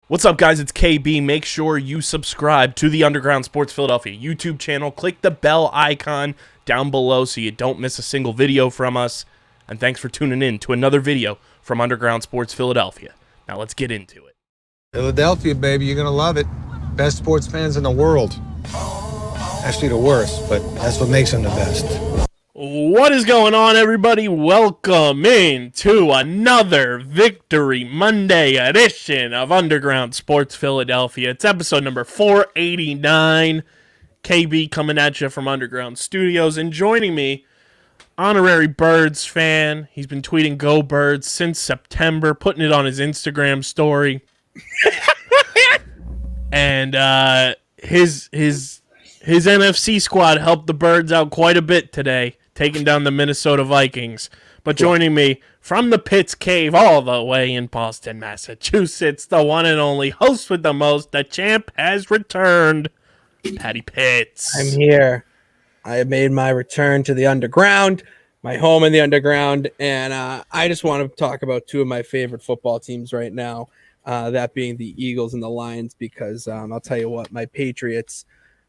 What's up, guys? It's KB. Make sure you subscribe to the Underground Sports Philadelphia YouTube channel. Click the bell icon down below so you don't miss a single video from us. And thanks for tuning in to another video from Underground Sports Philadelphia. Now let's get into it. Philadelphia, baby, you're gonna love it. Best sports fans in the world. Actually the worst, but that's what makes them the best. What is going on, everybody? Welcome in to another Victory Monday edition of Underground Sports Philadelphia. It's episode number 489. KB coming at you from Underground Studios, and joining me, honorary Birds fan. He's been tweeting "Go Birds" since September, putting it on his Instagram story, and his NFC squad helped the Birds out quite a bit today, taking down the Minnesota Vikings. But joining me from the Pitts Cave all the way in Boston, Massachusetts, the one and only host with the most, the champ has returned, Patty Pitts. I'm here. I have made my return to the underground, my home in the underground, and I just want to talk about two of my favorite football teams right now, that being the Eagles and the Lions, because I'll tell you what, my Patriots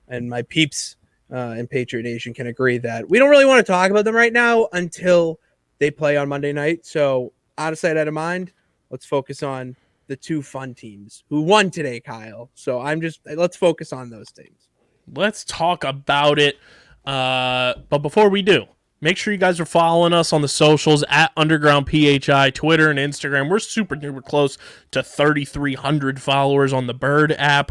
and my peeps in Patriot Nation can agree that we don't really want to talk about them right now until they play on Monday night. So out of sight, out of mind, let's focus on the two fun teams who won today, Kyle. So let's focus on those teams. Let's talk about it. But before we do, make sure you guys are following us on the socials at Underground PHI, Twitter and Instagram. We're super duper close to 3,300 followers on the Bird app.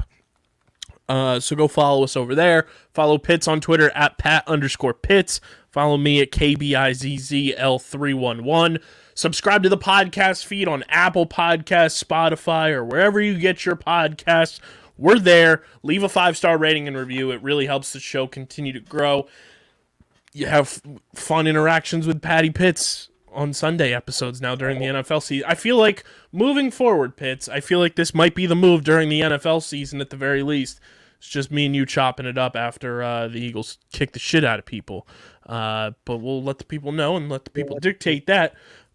So go follow us over there. Follow Pitts on Twitter at Pat_Pitts. Follow me at KBIZZL311. Subscribe to the podcast feed on Apple Podcasts, Spotify, or wherever you get your podcasts. We're there. Leave a 5-star rating and review. It really helps the show continue to grow. You have fun interactions with Patty Pitts on Sunday episodes now during the NFL season. I feel like moving forward, Pitts, I feel like this might be the move during the NFL season at the very least. It's just me and you chopping it up after the Eagles kick the shit out of people. But we'll let the people know and let the people dictate that.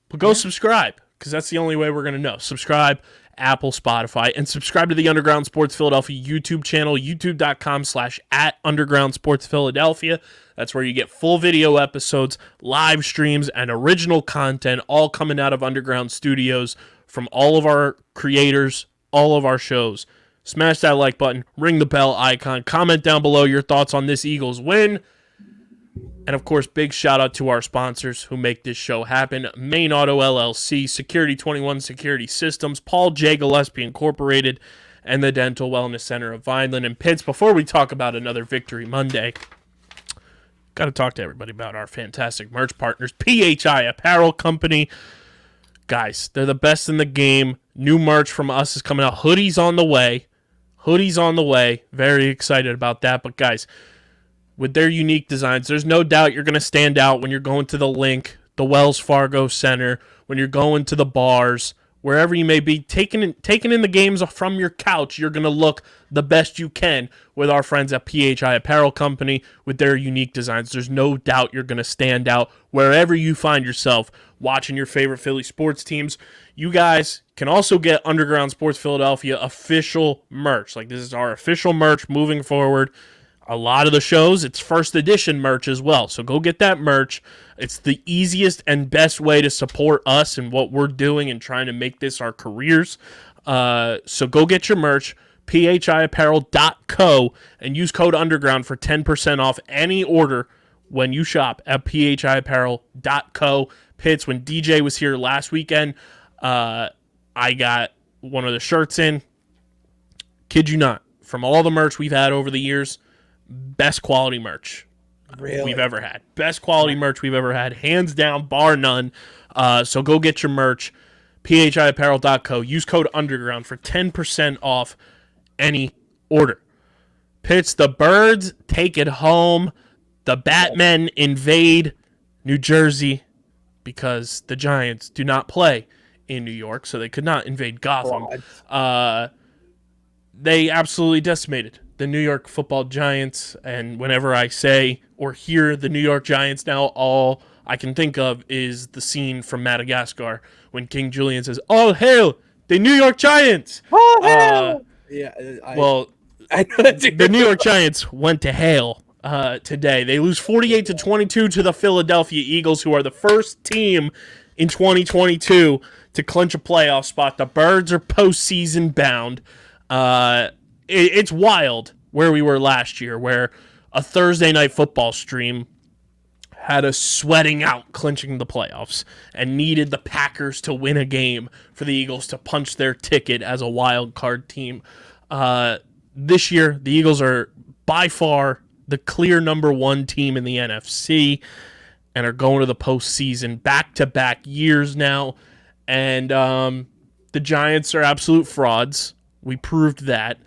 But go subscribe, because that's the only way we're going to know. Subscribe, Apple, Spotify, and subscribe to the Underground Sports Philadelphia YouTube channel, youtube.com/@Underground Sports Philadelphia. That's where you get full video episodes, live streams, and original content, all coming out of Underground Studios from all of our creators, all of our shows. Smash that like button, ring the bell icon, comment down below your thoughts on this Eagles win. And, of course, big shout-out to our sponsors who make this show happen. Main Auto LLC, Security 21 Security Systems, Paul J. Gillespie Incorporated, and the Dental Wellness Center of Vineland and Pitts. Before we talk about another Victory Monday, got to talk to everybody about our fantastic merch partners, PHI Apparel Company. Guys, they're the best in the game. New merch from us is coming out. Hoodies on the way. Very excited about that. But, guys, with their unique designs, there's no doubt you're going to stand out when you're going to the Link, the Wells Fargo Center, when you're going to the bars, wherever you may be, taking in the games from your couch. You're going to look the best you can with our friends at PHI Apparel Company with their unique designs. There's no doubt you're going to stand out wherever you find yourself watching your favorite Philly sports teams. You guys can also get Underground Sports Philadelphia official merch. Like, this is our official merch moving forward. A lot of the shows, it's first edition merch as well. So go get that merch. It's the easiest and best way to support us and what we're doing and trying to make this our careers. So go get your merch, phiapparel.co, and use code Underground for 10% off any order when you shop at phiapparel.co. Pitts, when DJ was here last weekend, I got one of the shirts in. Kid you not. From all the merch we've had over the years, best quality merch we've ever had. Best quality merch we've ever had. Hands down, bar none. So go get your merch. phiapparel.co. Use code Underground for 10% off any order. Pitts, the Birds take it home. The Batmen invade New Jersey because the Giants do not play in New York, so they could not invade Gotham. They absolutely decimated the New York Football Giants, and whenever I say or hear the New York Giants now, all I can think of is the scene from Madagascar when King Julian says, "All hail the New York Giants!" Oh, Yeah, Well, I know that's the New York Giants went to hell today. They lose 48-22 to the Philadelphia Eagles, who are the first team in 2022 to clinch a playoff spot. The Birds are postseason bound. It's wild where we were last year, where a Thursday night football stream had us sweating out clinching the playoffs and needed the Packers to win a game for the Eagles to punch their ticket as a wild card team. This year, the Eagles are by far the clear number one team in the NFC and are going to the postseason back-to-back years now. And the Giants are absolute frauds. We proved that.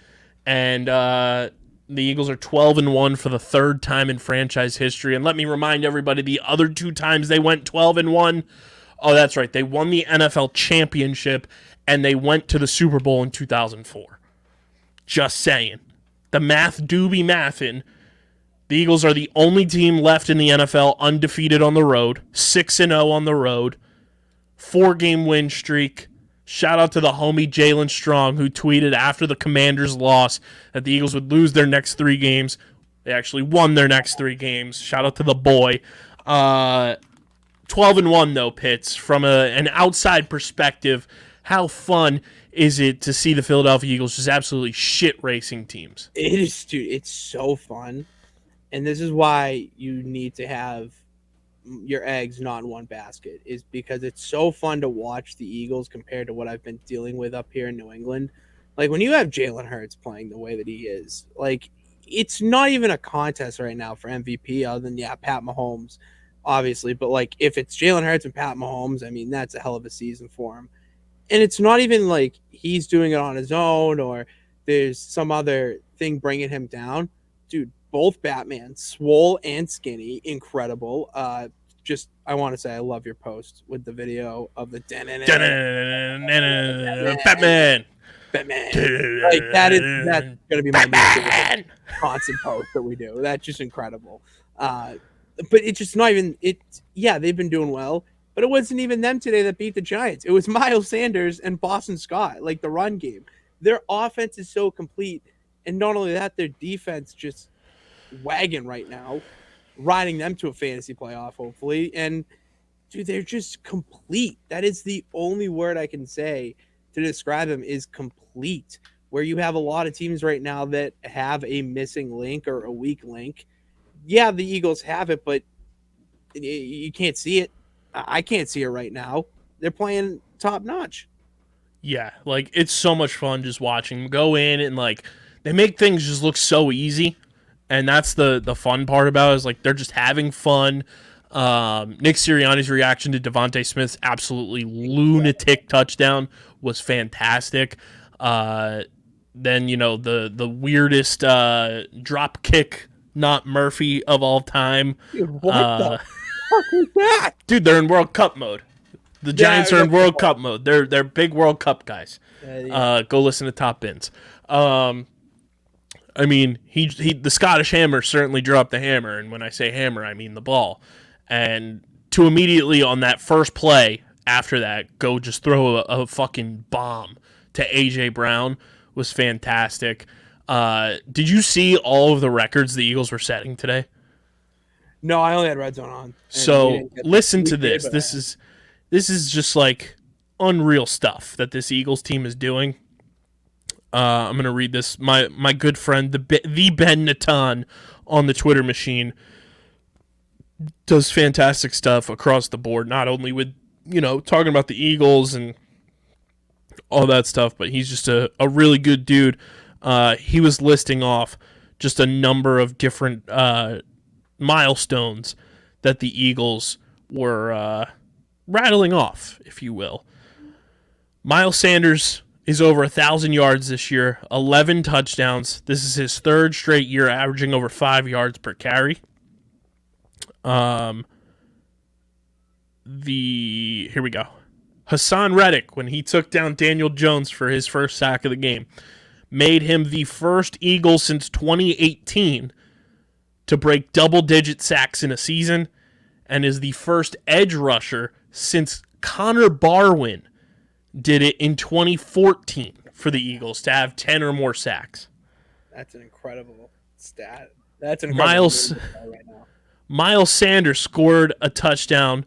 And the Eagles are 12-1 for the third time in franchise history. And let me remind everybody, the other two times they went 12-1, oh, that's right, they won the NFL championship and they went to the Super Bowl in 2004. Just saying. The math do be mathin'. The Eagles are the only team left in the NFL undefeated on the road, 6-0 on the road, 4-game win streak. Shout out to the homie Jalen Strong, who tweeted after the Commanders' loss that the Eagles would lose their next 3 games. They actually won their next 3 games. Shout out to the boy. 12-1 though, Pitts. From an outside perspective, how fun is it to see the Philadelphia Eagles just absolutely shit racing teams? It is, dude. It's so fun. And this is why you need to have your eggs not in one basket, is because it's so fun to watch the Eagles compared to what I've been dealing with up here in New England. Like, when you have Jalen Hurts playing the way that he is, like, it's not even a contest right now for MVP other than, Pat Mahomes, obviously. But, like, if it's Jalen Hurts and Pat Mahomes, I mean, that's a hell of a season for him. And it's not even like he's doing it on his own or there's some other thing bringing him down. Dude, both Batman, swole and skinny, incredible. I want to say I love your post with the video of the Batman. Like, that's going to be my new constant post that we do. That's just incredible. But it's just not even they've been doing well. But it wasn't even them today that beat the Giants. It was Miles Sanders and Boston Scott, like the run game. Their offense is so complete. And not only that, their defense just wagon right now, riding them to a fantasy playoff, hopefully. And, dude, they're just complete. That is the only word I can say to describe them, is complete. Where you have a lot of teams right now that have a missing link or a weak link. Yeah, the Eagles have it, but you can't see it. I can't see it right now. They're playing top notch. Yeah, like, it's so much fun just watching them go in and, like, they make things just look so easy. And that's the fun part about it, is, like, they're just having fun. Nick Sirianni's reaction to Devontae Smith's absolutely lunatic touchdown was fantastic. Then, the weirdest drop kick, not Murphy of all time. Dude, what the fuck is that? Dude, they're in World Cup mode. The Giants are in World Cup mode. They're big World Cup guys. Go listen to Top Bins. I mean, the Scottish Hammer certainly dropped the hammer, and when I say hammer, I mean the ball. And to immediately on that first play after that, go just throw a fucking bomb to AJ Brown was fantastic. Did you see all of the records the Eagles were setting today? No, I only had Red Zone on. So listen to this. This is just like unreal stuff that this Eagles team is doing. I'm gonna read this. My good friend, the Ben Natan on the Twitter machine, does fantastic stuff across the board. Not only with talking about the Eagles and all that stuff, but he's just a really good dude. He was listing off just a number of different milestones that the Eagles were rattling off, if you will. Miles Sanders is over 1,000 yards this year, 11 touchdowns. This is his third straight year averaging over 5 yards per carry. Here we go. Hassan Reddick, when he took down Daniel Jones for his first sack of the game, made him the first Eagle since 2018 to break double-digit sacks in a season, and is the first edge rusher since Connor Barwin did it in 2014 for the Eagles to have 10 or more sacks. That's an incredible stat. That's an incredible Miles right now. Miles Sanders scored a touchdown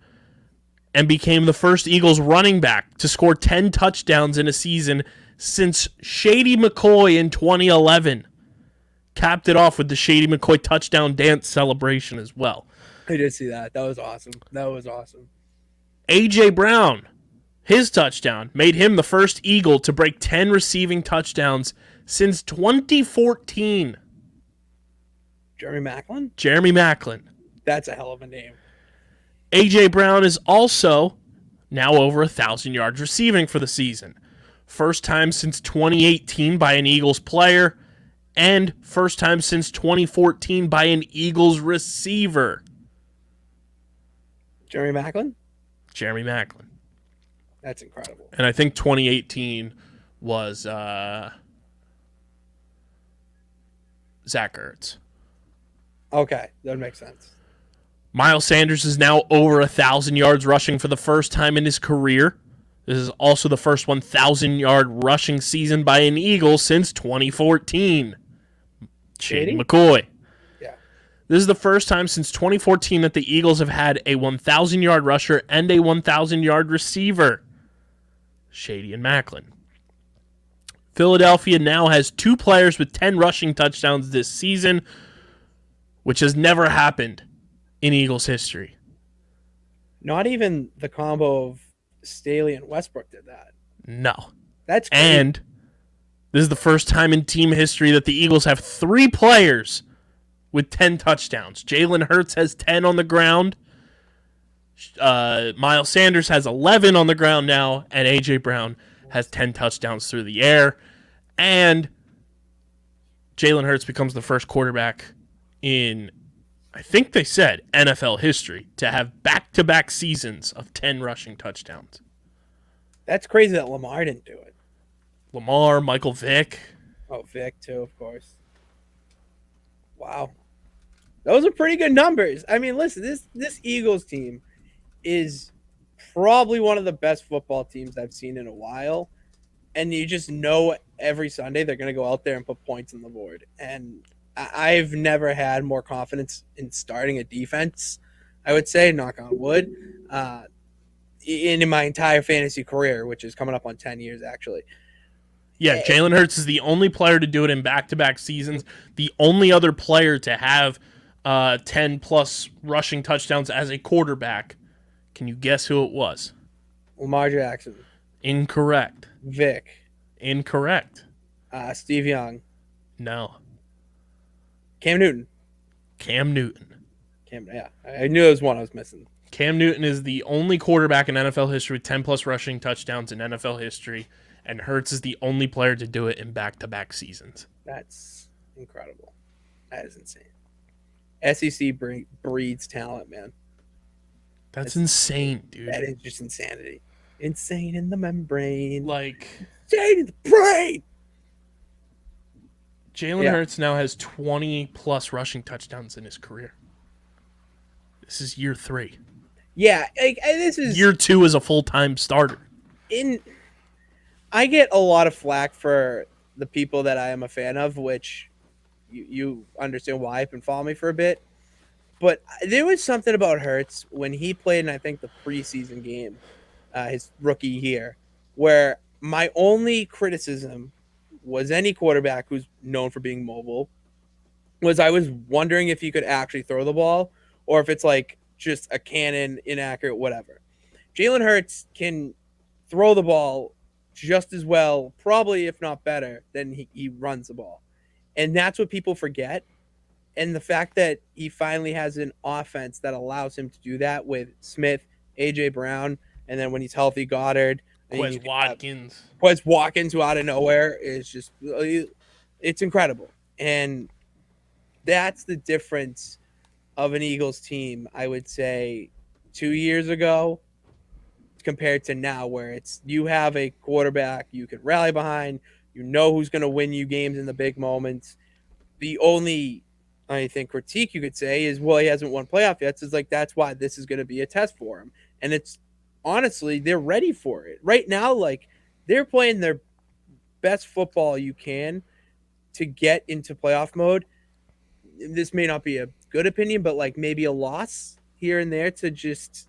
and became the first Eagles running back to score 10 touchdowns in a season since Shady McCoy in 2011. Capped it off with the Shady McCoy touchdown dance celebration as well. I did see that. That was awesome. A.J. Brown, his touchdown, made him the first Eagle to break 10 receiving touchdowns since 2014. Jeremy Maclin. That's a hell of a name. A.J. Brown is also now over 1,000 yards receiving for the season. First time since 2018 by an Eagles player, and first time since 2014 by an Eagles receiver. Jeremy Maclin? Jeremy Maclin. That's incredible. And I think 2018 was Zach Ertz. Okay, that makes sense. Miles Sanders is now over 1,000 yards rushing for the first time in his career. This is also the first 1,000-yard rushing season by an Eagle since 2014. Shady McCoy. Yeah. This is the first time since 2014 that the Eagles have had a 1,000-yard rusher and a 1,000-yard receiver. Shady and Maclin. Philadelphia now has 2 players with 10 rushing touchdowns this season, which has never happened in Eagles history. Not even the combo of Staley and Westbrook did that. No. That's crazy. And this is the first time in team history that the Eagles have 3 players with 10 touchdowns. Jalen Hurts has 10 on the ground. Miles Sanders has 11 on the ground now. And A.J. Brown has 10 touchdowns through the air. And Jalen Hurts becomes the first quarterback in, I think they said, NFL history to have back-to-back seasons of 10 rushing touchdowns. That's crazy that Lamar didn't do it. Lamar, Michael Vick. Oh, Vic, too, of course. Wow. Those are pretty good numbers. I mean, listen, this Eagles team is probably one of the best football teams I've seen in a while. And you just know every Sunday they're going to go out there and put points on the board. And I've never had more confidence in starting a defense, I would say, knock on wood, in my entire fantasy career, which is coming up on 10 years, actually. Yeah, Jalen Hurts is the only player to do it in back-to-back seasons. The only other player to have 10-plus rushing touchdowns as a quarterback. Can you guess who it was? Lamar Jackson. Incorrect. Vic. Incorrect. Steve Young. No. Cam Newton. Yeah, I knew there was one I was missing. Cam Newton is the only quarterback in NFL history with 10-plus rushing touchdowns in NFL history, and Hurts is the only player to do it in back-to-back seasons. That's incredible. That is insane. SEC breeds talent, man. That's insane, dude. That is just insanity. Insane in the membrane. Like, insane in the brain. Jalen Hurts now has 20-plus rushing touchdowns in his career. This is year 3. Yeah, this is year 2 as a full-time starter. I get a lot of flack for the people that I am a fan of, which you understand why I've been following me for a bit. But there was something about Hurts when he played in, I think, the preseason game, his rookie year, where my only criticism was any quarterback who's known for being mobile was I was wondering if he could actually throw the ball or if it's like just a cannon, inaccurate, whatever. Jalen Hurts can throw the ball just as well, probably if not better, than he runs the ball. And that's what people forget. And the fact that he finally has an offense that allows him to do that with Smith, A.J. Brown, and then when he's healthy, Goddard. Quez Watkins, who out of nowhere is just, it's incredible. And that's the difference of an Eagles team, I would say, 2 years ago compared to now, where it's you have a quarterback you can rally behind, you know who's going to win you games in the big moments. The only, I think, critique you could say is, well, he hasn't won playoff yet. So it's like, that's why this is going to be a test for him. And it's honestly, they're ready for it right now. Like, they're playing their best football you can to get into playoff mode. This may not be a good opinion, but like maybe a loss here and there to just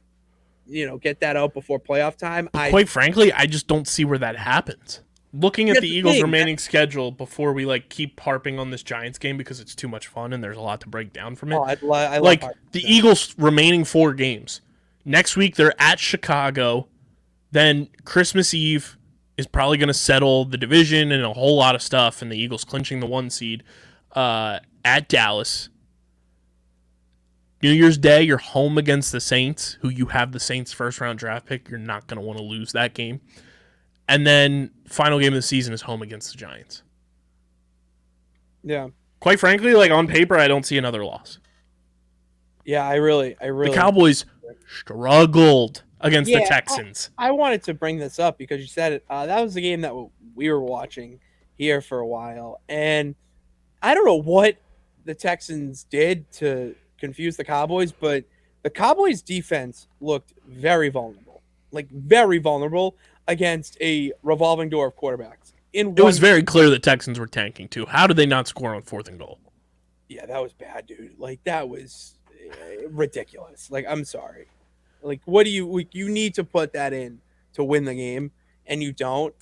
get that out before playoff time. Quite frankly, I just don't see where that happens. Looking at the Eagles' remaining schedule before we keep harping on this Giants game because it's too much fun and there's a lot to break down from it. I love the Eagles' remaining 4 games. Next week they're at Chicago. Then Christmas Eve is probably going to settle the division and a whole lot of stuff, and the Eagles clinching the 1 seed at Dallas. New Year's Day, you're home against the Saints, who you have the Saints' first-round draft pick. You're not going to want to lose that game. And then final game of the season is home against the Giants. Yeah. Quite frankly, on paper, I don't see another loss. Yeah, I really. The Cowboys struggled against the Texans. I wanted to bring this up because you said it. That was the game that we were watching here for a while. And I don't know what the Texans did to confuse the Cowboys, but the Cowboys defense looked very vulnerable, against a revolving door of quarterbacks. It was very clear that Texans were tanking too. How did they not score on 4th and goal? Yeah, that was bad, dude. That was ridiculous. I'm sorry. What do you need to put that in to win the game, and you don't.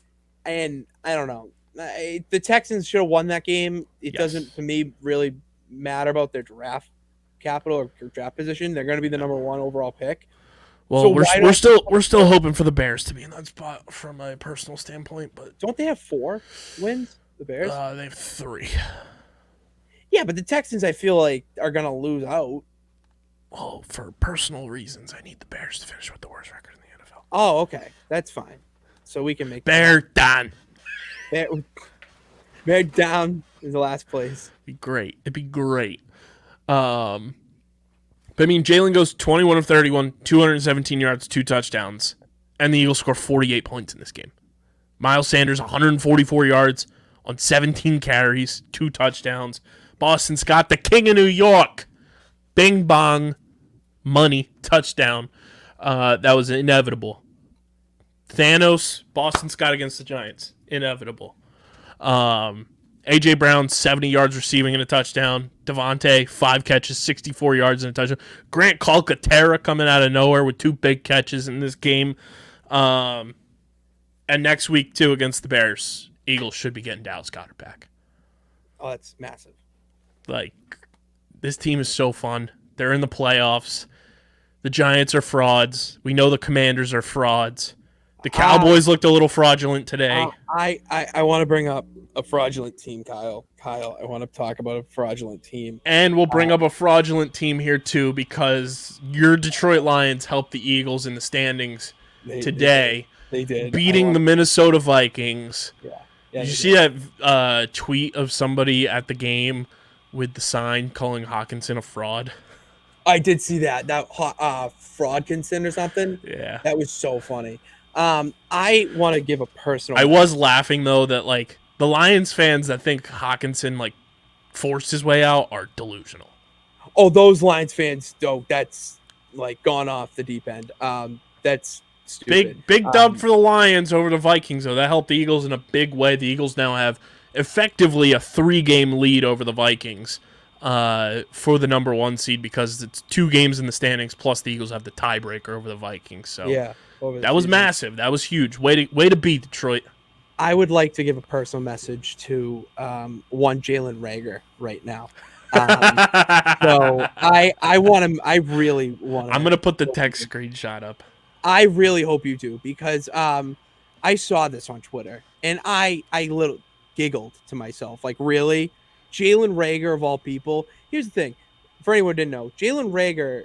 And I don't know. The Texans should have won that game. It doesn't, to me, really matter about their draft capital or draft position. They're going to be the number 1 overall pick. Well, so we're still hoping for the Bears to be in that spot from a personal standpoint, but don't they have 4 wins? The Bears? They have 3. Yeah, but the Texans, I feel like, are going to lose out. Well, for personal reasons, I need the Bears to finish with the worst record in the NFL. Oh, okay, that's fine. So we can make Bear down. Bear down is the last place. It'd be great. But I mean, Jalen goes 21 of 31, 217 yards, 2 touchdowns, and the Eagles score 48 points in this game. Miles Sanders, 144 yards on 17 carries, 2 touchdowns. Boston Scott, the king of New York, bing bong, money, touchdown. That was inevitable. Thanos, Boston Scott against the Giants, inevitable. A.J. Brown, 70 yards receiving and a touchdown. Devontae, 5 catches, 64 yards and a touchdown. Grant Calcaterra coming out of nowhere with 2 big catches in this game. And next week, too, against the Bears, Eagles should be getting Dallas Goedert back. Oh, that's massive. This team is so fun. They're in the playoffs. The Giants are frauds. We know the Commanders are frauds. The Cowboys looked a little fraudulent today. I want to bring up a fraudulent team, Kyle. Kyle, I want to talk about a fraudulent team. And we'll bring up a fraudulent team here, too, because your Detroit Lions helped the Eagles in the standings today. They did. Beating the Minnesota Vikings. Yeah. Did you see that tweet of somebody at the game with the sign calling Hawkinson a fraud? I did see that. That Fraudkinson or something. Yeah. That was so funny. I want to give a personal... I was laughing, though, that, the Lions fans that think Hawkinson, forced his way out are delusional. Oh, those Lions fans, that's, gone off the deep end. That's stupid. Big dub for the Lions over the Vikings, though. That helped the Eagles in a big way. The Eagles now have effectively a 3-game lead over the Vikings for the number 1 seed because it's 2 games in the standings, plus the Eagles have the tiebreaker over the Vikings. So yeah. That was massive. That was huge. Way to beat Detroit. I would like to give a personal message to one Jalen Reagor right now. So I want him. I really want. I'm gonna put the text screenshot up. I really hope you do because I saw this on Twitter and I little giggled to myself. Really, Jalen Reagor of all people. Here's the thing, for anyone who didn't know, Jalen Reagor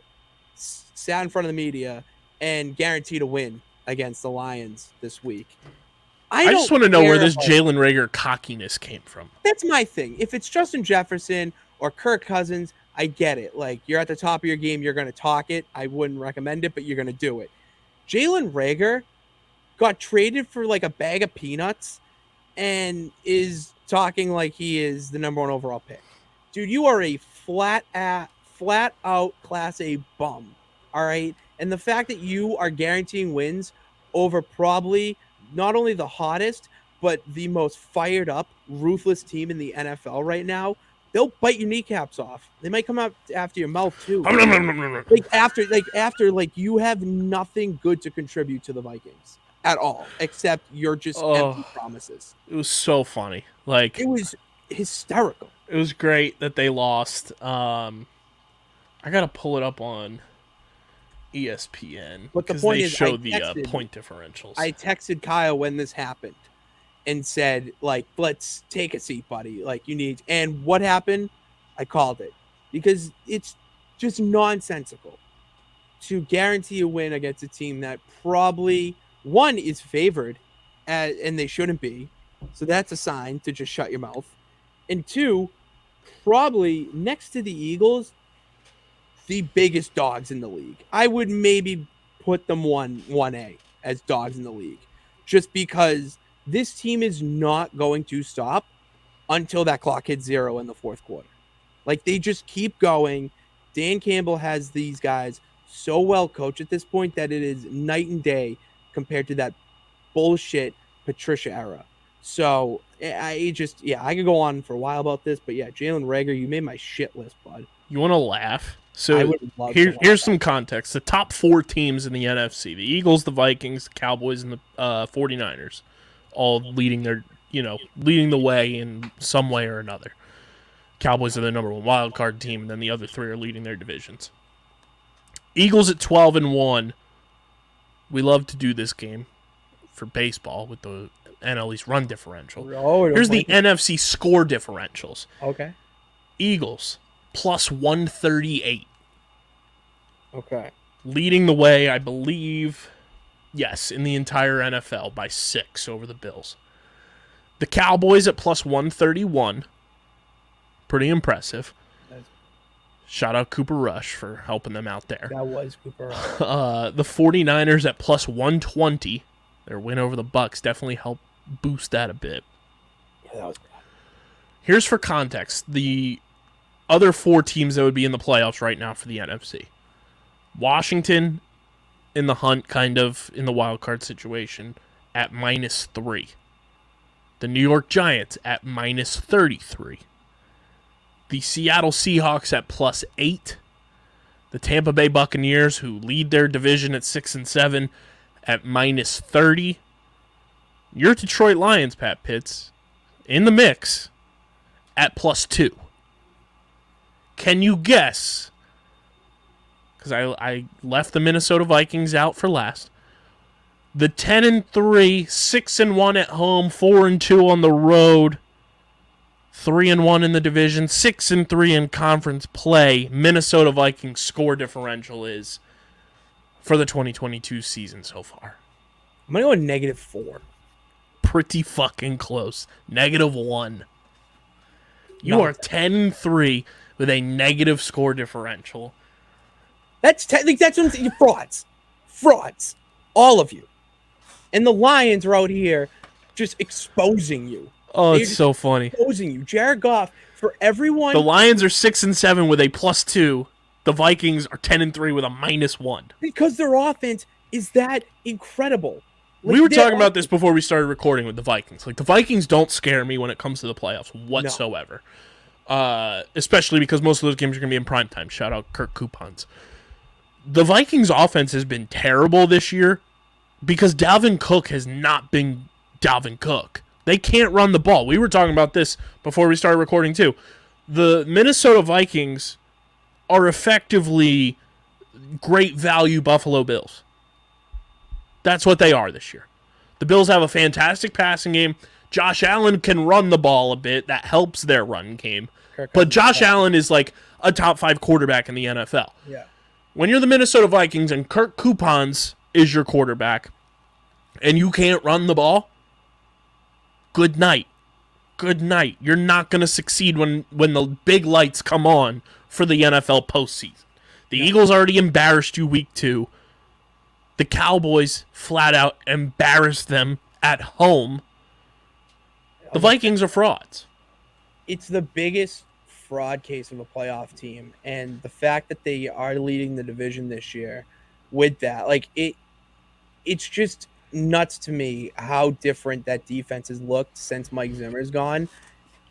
sat in front of the media and guaranteed a win against the Lions this week. I just want to know where this Jalen Reagor cockiness came from. That's my thing. If it's Justin Jefferson or Kirk Cousins, I get it. You're at the top of your game, you're going to talk it. I wouldn't recommend it, but you're going to do it. Jalen Reagor got traded for a bag of peanuts and is talking like he is the number 1 overall pick. Dude, you are a flat out Class A bum. All right? And the fact that you are guaranteeing wins over probably not only the hottest, but the most fired up, ruthless team in the NFL right now, they'll bite your kneecaps off. They might come out after your mouth too. After you have nothing good to contribute to the Vikings at all, except you're just empty promises. It was so funny. Like, it was hysterical. It was great that they lost. I gotta pull it up on ESPN, but the point is, show the point differentials. I texted Kyle when this happened and said, like, let's take a seat, buddy. Like, you need. And what happened? I called it because it's just nonsensical to guarantee a win against a team that probably one is favored, and they shouldn't be. So that's a sign to just shut your mouth. And two, probably next to the Eagles, the biggest dogs in the league. I would maybe put them 1A as dogs in the league, just because this team is not going to stop until that clock hits 0 in the fourth quarter. Like, they just keep going. Dan Campbell has these guys so well coached at this point that it is night and day compared to that bullshit Patricia era. So I could go on for a while about this, but yeah, Jalen Reagor, you made my shit list, bud. You want to laugh? So here's some context. The top 4 teams in the NFC, the Eagles, the Vikings, the Cowboys, and the 49ers, all leading the way in some way or another. Cowboys are the number 1 wild card team, and then the other 3 are leading their divisions. Eagles at 12-1. We love to do this game for baseball with the NL East run differential. Here's the NFC score differentials. Okay. Eagles plus 138. Okay. Leading the way, I believe, yes, in the entire NFL by 6 over the Bills. The Cowboys at plus 131. Pretty impressive. Shout out Cooper Rush for helping them out there. That was Cooper Rush. The 49ers at plus 120. Their win over the Bucks definitely helped boost that a bit. Yeah, that was bad. Here's for context. The other 4 teams that would be in the playoffs right now for the NFC. Washington in the hunt, kind of in the wild card situation, at -3. The New York Giants at -33. The Seattle Seahawks at +8. The Tampa Bay Buccaneers, who lead their division at 6-7, at -30. Your Detroit Lions, Pat Pitts, in the mix at +2. Can you guess? Because I left the Minnesota Vikings out for last. The 10-3, 6-1 at home, 4-2 on the road, 3-1 in the division, 6-3 in conference play. Minnesota Vikings score differential is for the 2022 season so far. I'm going to go -4. Pretty fucking close. -1. You are 10-3 with a negative score differential. That's what I'm saying. Frauds. All of you. And the Lions are out here just exposing you. Oh, it's so funny. Exposing you. Jared Goff, for everyone. The Lions are 6-7 with a +2. The Vikings are 10-3 with a -1. Because their offense is that incredible. We were talking about this before we started recording with the Vikings. Like, the Vikings don't scare me when it comes to the playoffs whatsoever. No. Especially because most of those games are going to be in primetime. Shout out Kirk Coupons. The Vikings offense has been terrible this year because Dalvin Cook has not been Dalvin Cook. They can't run the ball. We were talking about this before we started recording too. The Minnesota Vikings are effectively great value Buffalo Bills. That's what they are this year. The Bills have a fantastic passing game. Josh Allen can run the ball a bit. That helps their run game. But Josh Allen is like a top 5 quarterback in the NFL. Yeah. When you're the Minnesota Vikings and Kirk Coupons is your quarterback and you can't run the ball, good night. Good night. You're not going to succeed when the big lights come on for the NFL postseason. The Eagles already embarrassed you week 2. The Cowboys flat out embarrassed them at home. The Vikings are frauds. It's the biggest fraud case of a playoff team, and the fact that they are leading the division this year with that, like, it's just nuts to me how different that defense has looked since Mike Zimmer's gone.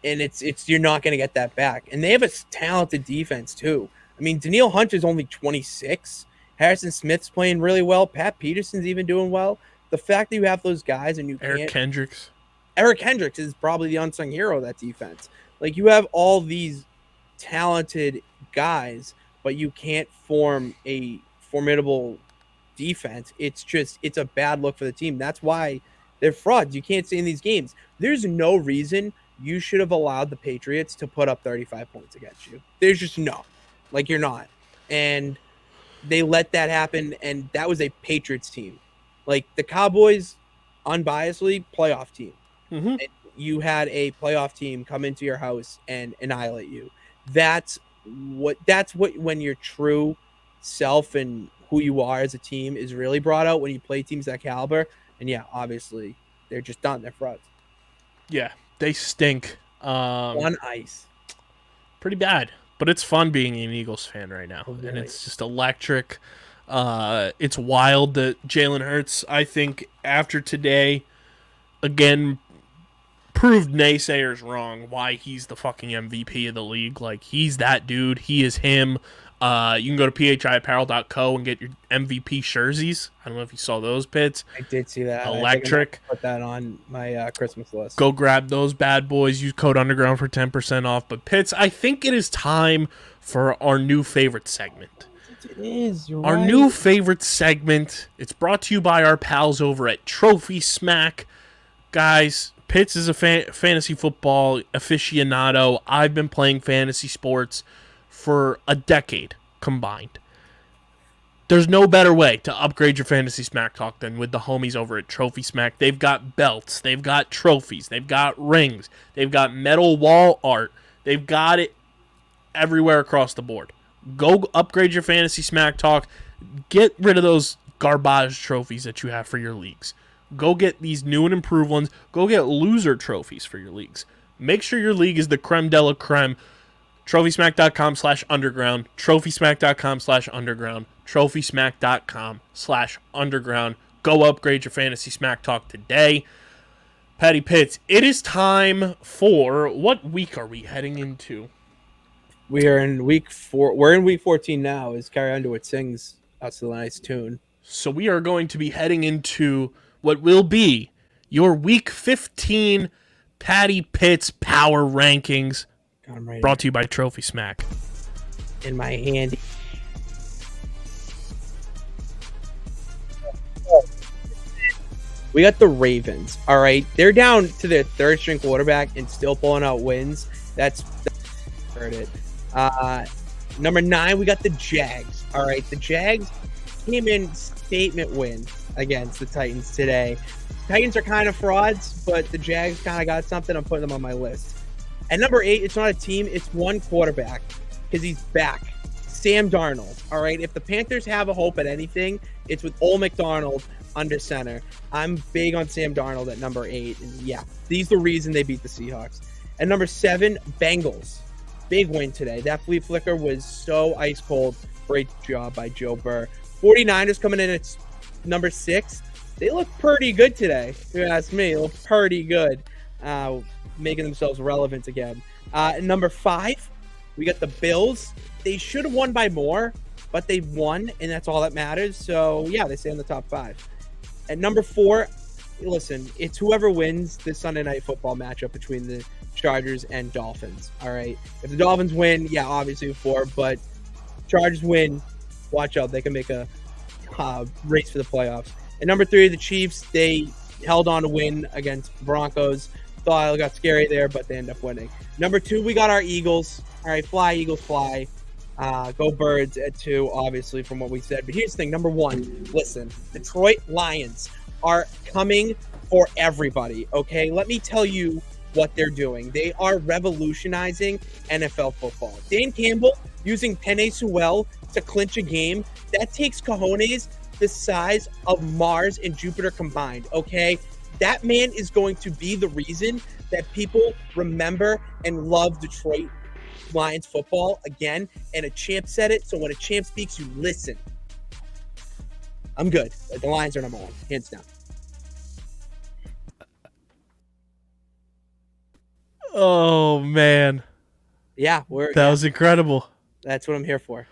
And it's you're not going to get that back. And they have a talented defense too. I mean, Danielle Hunter's only 26. Harrison Smith's playing really well. Pat Peterson's even doing well. The fact that you have those guys and you Eric Kendricks is probably the unsung hero of that defense. Like, you have all these talented guys, but you can't form a formidable defense. It's a bad look for the team. That's why they're frauds. You can't stay in these games. There's no reason you should have allowed the Patriots to put up 35 points against you. There's just no. Like, you're not. And they let that happen, and that was a Patriots team. Like, the Cowboys, unbiasedly, playoff team. Mm-hmm. And you had a playoff team come into your house and annihilate you. That's what when your true self and who you are as a team is really brought out when you play teams that caliber. And yeah, obviously they're just done. They're frauds. Yeah, they stink. On ice. Pretty bad. But it's fun being an Eagles fan right now. Really? And it's just electric. It's wild that Jalen Hurts, I think, after today, again, proved naysayers wrong why he's the fucking MVP of the league. Like, he's that dude. He is him. You can go to phiapparel.co and get your MVP jerseys. I don't know if you saw those, Pitts. I did see that. Electric. I put that on my Christmas list. Go grab those bad boys. Use code Underground for 10% off. But Pitts, I think it is time for our new favorite segment. It is. Our new favorite segment. It's brought to you by our pals over at Trophy Smack. Guys, Pitts is a fantasy football aficionado. I've been playing fantasy sports for a decade combined. There's no better way to upgrade your fantasy smack talk than with the homies over at Trophy Smack. They've got belts, they've got trophies, they've got rings, they've got metal wall art. They've got it everywhere across the board. Go upgrade your fantasy smack talk. Get rid of those garbage trophies that you have for your leagues. Go get these new and improved ones. Go get loser trophies for your leagues. Make sure your league is the creme de la creme. TrophySmack.com/underground. TrophySmack.com/underground. TrophySmack.com/underground. Go upgrade your fantasy smack talk today. Patty Pitts, it is time for, what week are we heading into? We are in week 4. We're in week 14 now as Carrie Underwood sings us the nice tune. So we are going to be heading into what will be your week 15 Patty Pitts power rankings. Right brought to you by Trophy Smack. In my hand. We got the Ravens. All right. They're down to their third string quarterback and still pulling out wins. That's heard it. Number 9, we got the Jags. All right. The Jags came in statement win against the Titans today. Titans are kind of frauds, but the Jags kind of got something. I'm putting them on my list. At number 8, it's not a team, it's one quarterback because he's back. Sam Darnold. All right. If the Panthers have a hope at anything, it's with Old McDonald under center. I'm big on Sam Darnold at number 8. And yeah, he's the reason they beat the Seahawks. At number 7, Bengals. Big win today. That flea flicker was so ice cold. Great job by Joe Burr. 49ers coming in at number 6. They look pretty good today. If you ask me, they look pretty good. Making themselves relevant again. At number 5, we got the Bills. They should have won by more, but they won, and that's all that matters. So, yeah, they stay in the top 5. At number 4, listen, it's whoever wins this Sunday Night Football matchup between the Chargers and Dolphins, all right? If the Dolphins win, yeah, obviously 4, but Chargers win, watch out. They can make a race for the playoffs. At number 3, the Chiefs, they held on to win against the Broncos. Thought it got scary there, but they end up winning. Number 2, we got our Eagles. All right, fly, Eagles, fly. Go Birds at 2, obviously, from what we said. But here's the thing. Number 1, listen. Detroit Lions are coming for everybody, okay? Let me tell you what they're doing. They are revolutionizing NFL football. Dan Campbell using Penei Sewell to clinch a game. That takes cojones the size of Mars and Jupiter combined, okay? That man is going to be the reason that people remember and love Detroit Lions football again. And a champ said it, so when a champ speaks, you listen. I'm good. The Lions are number 1, hands down. Oh man, Yeah, that was incredible. that's what I'm here for.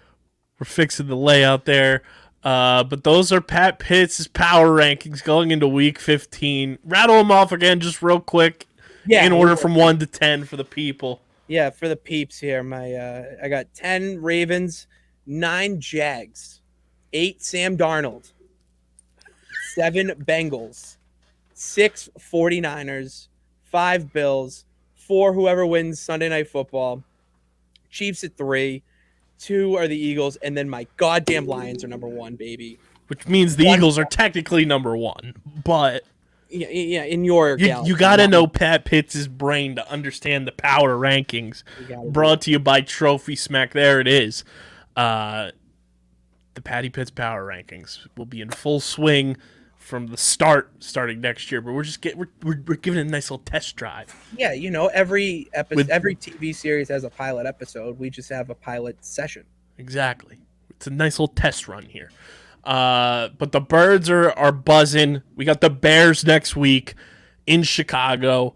We're fixing the layout there. But those are Pat Pitts' power rankings going into Week 15. Rattle them off again, just real quick, Yeah, in order from 1 to 10 for the people. Yeah, for the peeps here, I got 10 Ravens, 9 Jags, 8 Sam Darnold, 7 Bengals, 6 49ers, 5 Bills, 4 whoever wins Sunday Night Football, Chiefs at 3, 2 are the Eagles, and then my goddamn Lions are number 1, baby. Which means the Eagles are technically number 1, but Yeah, in your you got to know Pat Pitts' brain to understand the power rankings. Brought to you by Trophy Smack. There it is. The Patty Pitts power rankings will be in full swing from the starting next year, but we're giving it a nice little test drive. Yeah, every episode, every TV series has a pilot episode. We just have a pilot session. Exactly. It's a nice little test run here. But the Birds are buzzing. We got the Bears next week in Chicago.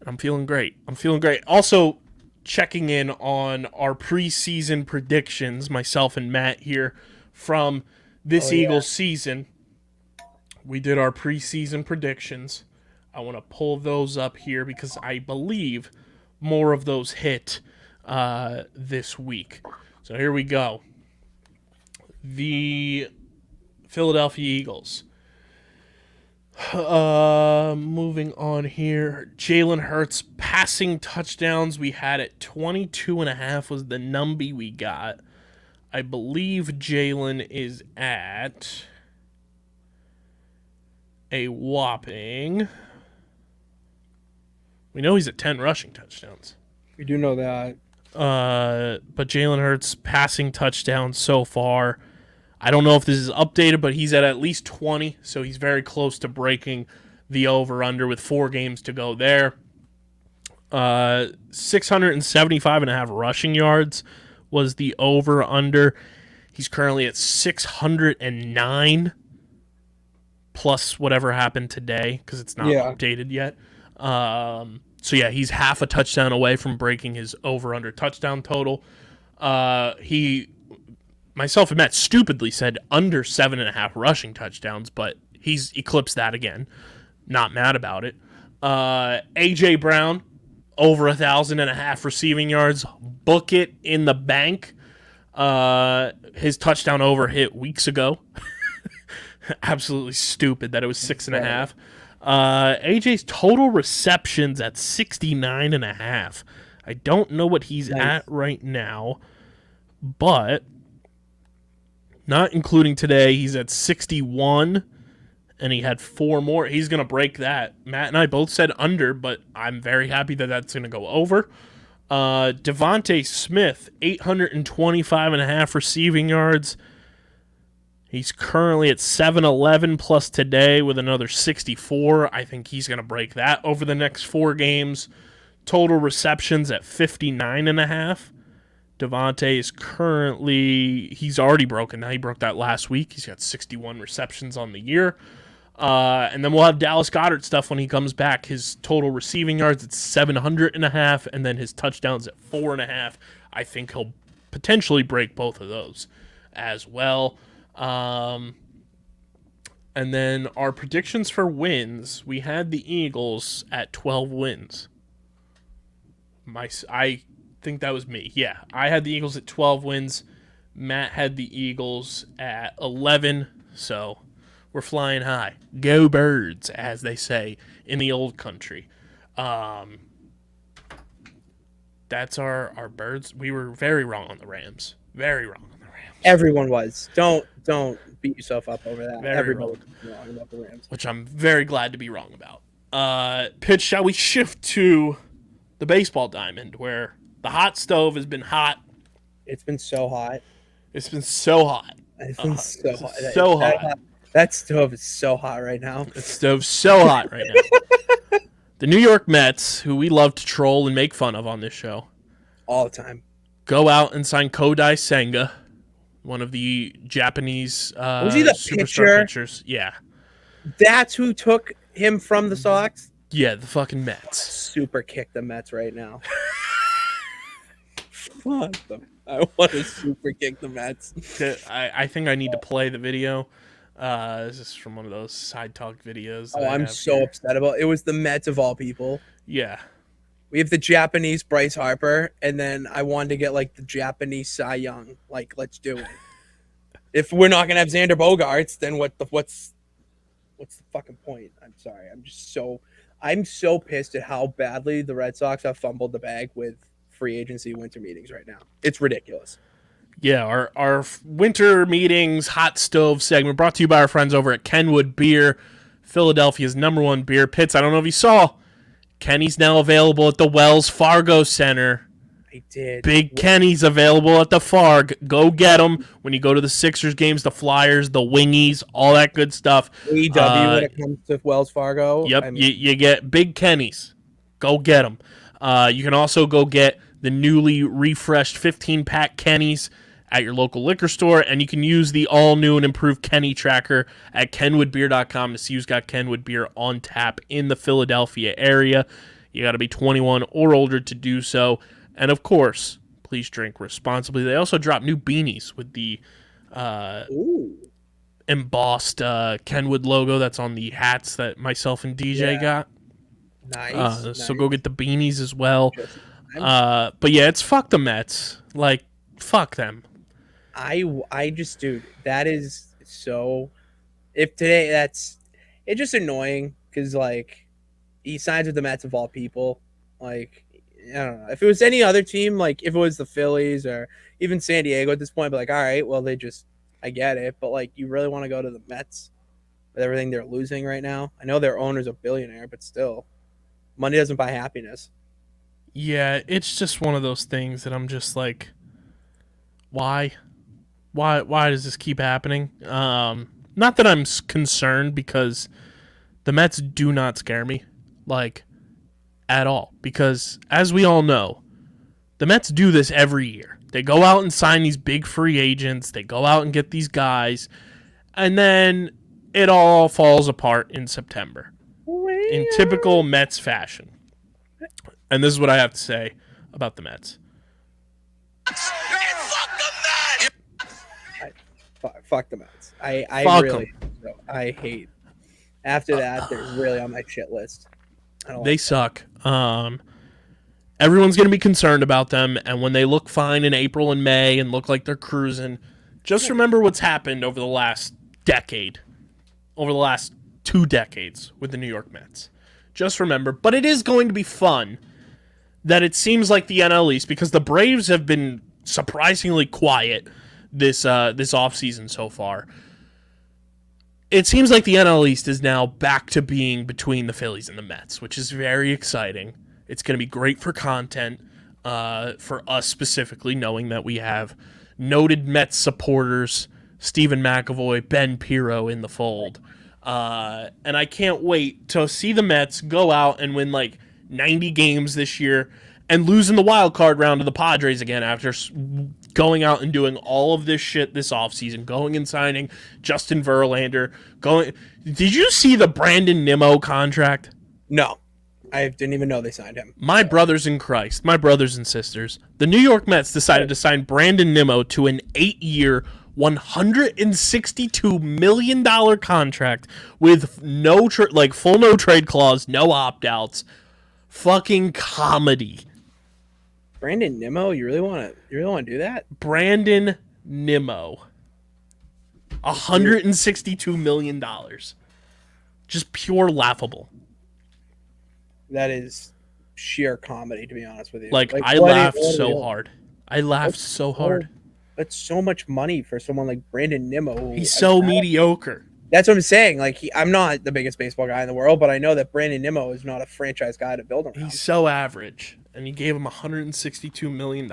I'm feeling great. Also, checking in on our preseason predictions, myself and Matt here from this Eagles season. We did our preseason predictions. I want to pull those up here because I believe more of those hit this week. So here we go. The Philadelphia Eagles. Moving on here. Jalen Hurts passing touchdowns. We had it 22.5 was the number we got. I believe Jalen is at a whopping... We know he's at 10 rushing touchdowns. We do know that. But Jalen Hurts passing touchdowns so far. I don't know if this is updated, but he's at least 20, so he's very close to breaking the over-under with 4 games to go there. 675.5 rushing yards was the over-under. He's currently at 609 plus whatever happened today because it's not updated yet. So yeah, he's half a touchdown away from breaking his over-under touchdown total. Myself and Matt stupidly said under 7.5 rushing touchdowns, but he's eclipsed that again. Not mad about it. A.J. Brown, over 1,500 receiving yards. Book it in the bank. His touchdown over hit weeks ago. Absolutely stupid that it was 6.5. AJ's total receptions at 69.5. I don't know what he's at right now, but not including today, he's at 61, and he had 4 more. He's going to break that. Matt and I both said under, but I'm very happy that that's going to go over. Devontae Smith, 825.5 receiving yards. He's currently at 711 plus today with another 64. I think he's going to break that over the next 4 games. Total receptions at 59.5. Devontae is he's already broken. Now he broke that last week. He's got 61 receptions on the year. And then we'll have Dallas Goedert stuff when he comes back. His total receiving yards at 700.5, and then his touchdowns at 4.5. I think he'll potentially break both of those as well. And then our predictions for wins, we had the Eagles at 12 wins. I think that was me. Yeah, I had the Eagles at 12 wins. Matt had the Eagles at 11, so we're flying high. Go Birds, as they say in the old country. That's our Birds. We were very wrong on the Rams. Very wrong on the Rams. Everyone was. Don't beat yourself up over that. Everybody was wrong about the Rams. Which I'm very glad to be wrong about. Pitch, shall we shift to the baseball diamond, where the hot stove has been hot. It's been so hot. It's been so hot. It's been so hot. So hot. That stove is so hot right now. That stove's so hot right now. The New York Mets, who we love to troll and make fun of on this show, all the time, go out and sign Kodai Senga, one of the Japanese was he the superstar pitchers. Yeah. That's who took him from the Sox? Yeah, the fucking Mets. Super kick the Mets right now. Fuck them. I want to super kick the Mets. I think I need to play the video. This is from one of those side talk videos. That Oh, I I'm have so here. upset about it. It was the Mets of all people. Yeah. We have the Japanese Bryce Harper, and then I wanted to get like the Japanese Cy Young. Like, let's do it. If we're not gonna have Xander Bogaerts, then what's the fucking point? I'm sorry. I'm so pissed at how badly the Red Sox have fumbled the bag with free agency winter meetings right now. It's ridiculous. Yeah, our winter meetings hot stove segment brought to you by our friends over at Kenwood Beer, Philadelphia's #1 beer. Pitts, I don't know if you saw, Kenny's now available at the Wells Fargo Center. I did. Big Kenny's available at the Farg. Go get them when you go to the Sixers games, the Flyers, the Wingies, all that good stuff. AEW when it comes to Wells Fargo. Yep, I mean, you get Big Kenny's. Go get them. You can also go get the newly refreshed 15-pack Kenny's at your local liquor store, and you can use the all-new and improved Kenny tracker at kenwoodbeer.com to see who's got Kenwood beer on tap in the Philadelphia area. You got to be 21 or older to do so. And, of course, please drink responsibly. They also dropped new beanies with the embossed Kenwood logo that's on the hats that myself and DJ got. nice. So go get the beanies as well. But, yeah, it's fuck the Mets. Like, fuck them. I just, dude, that is so. If today, it's just annoying because like he signs with the Mets of all people. Like, I don't know. If it was any other team, like if it was the Phillies or even San Diego at this point, but like, all right, well, I get it. But like, you really want to go to the Mets with everything they're losing right now? I know their owner's a billionaire, but still, money doesn't buy happiness. Yeah, it's just one of those things that I'm just like, why? Why does this keep happening? Not that I'm concerned because the Mets do not scare me, like, at all. Because, as we all know, the Mets do this every year. They go out and sign these big free agents. They go out and get these guys. And then it all falls apart in September. In typical Mets fashion. And this is what I have to say about the Mets. Fuck the Mets. I Fuck really, I hate. After that, they're really on my shit list. They suck. Everyone's going to be concerned about them, and when they look fine in April and May and look like they're cruising, just remember what's happened over the last decade, over the last 2 decades with the New York Mets. Just remember. But it is going to be fun that it seems like the NL East, because the Braves have been surprisingly quiet this offseason so far. It seems like the NL East is now back to being between the Phillies and the Mets, which is very exciting. It's going to be great for content, for us specifically, knowing that we have noted Mets supporters, Stephen McAvoy, Ben Pirro in the fold. And I can't wait to see the Mets go out and win like 90 games this year and lose in the wild card round to the Padres again after going out and doing all of this shit this offseason, going and signing Justin Verlander. Did you see the Brandon Nimmo contract? No, I didn't even know they signed him. My brothers in Christ, my brothers and sisters, the New York Mets decided to sign Brandon Nimmo to an 8-year, $162 million contract with full no trade clause, no opt-outs. Fucking comedy. Brandon Nimmo, you really want to do that? Brandon Nimmo. $162 million. Just pure laughable. That is sheer comedy, to be honest with you. Like I laughed so hard. I laughed so hard. That's so much money for someone like Brandon Nimmo. He's so mediocre. That's what I'm saying. Like I'm not the biggest baseball guy in the world, but I know that Brandon Nimmo is not a franchise guy to build around. He's so average, and you gave him $162 million.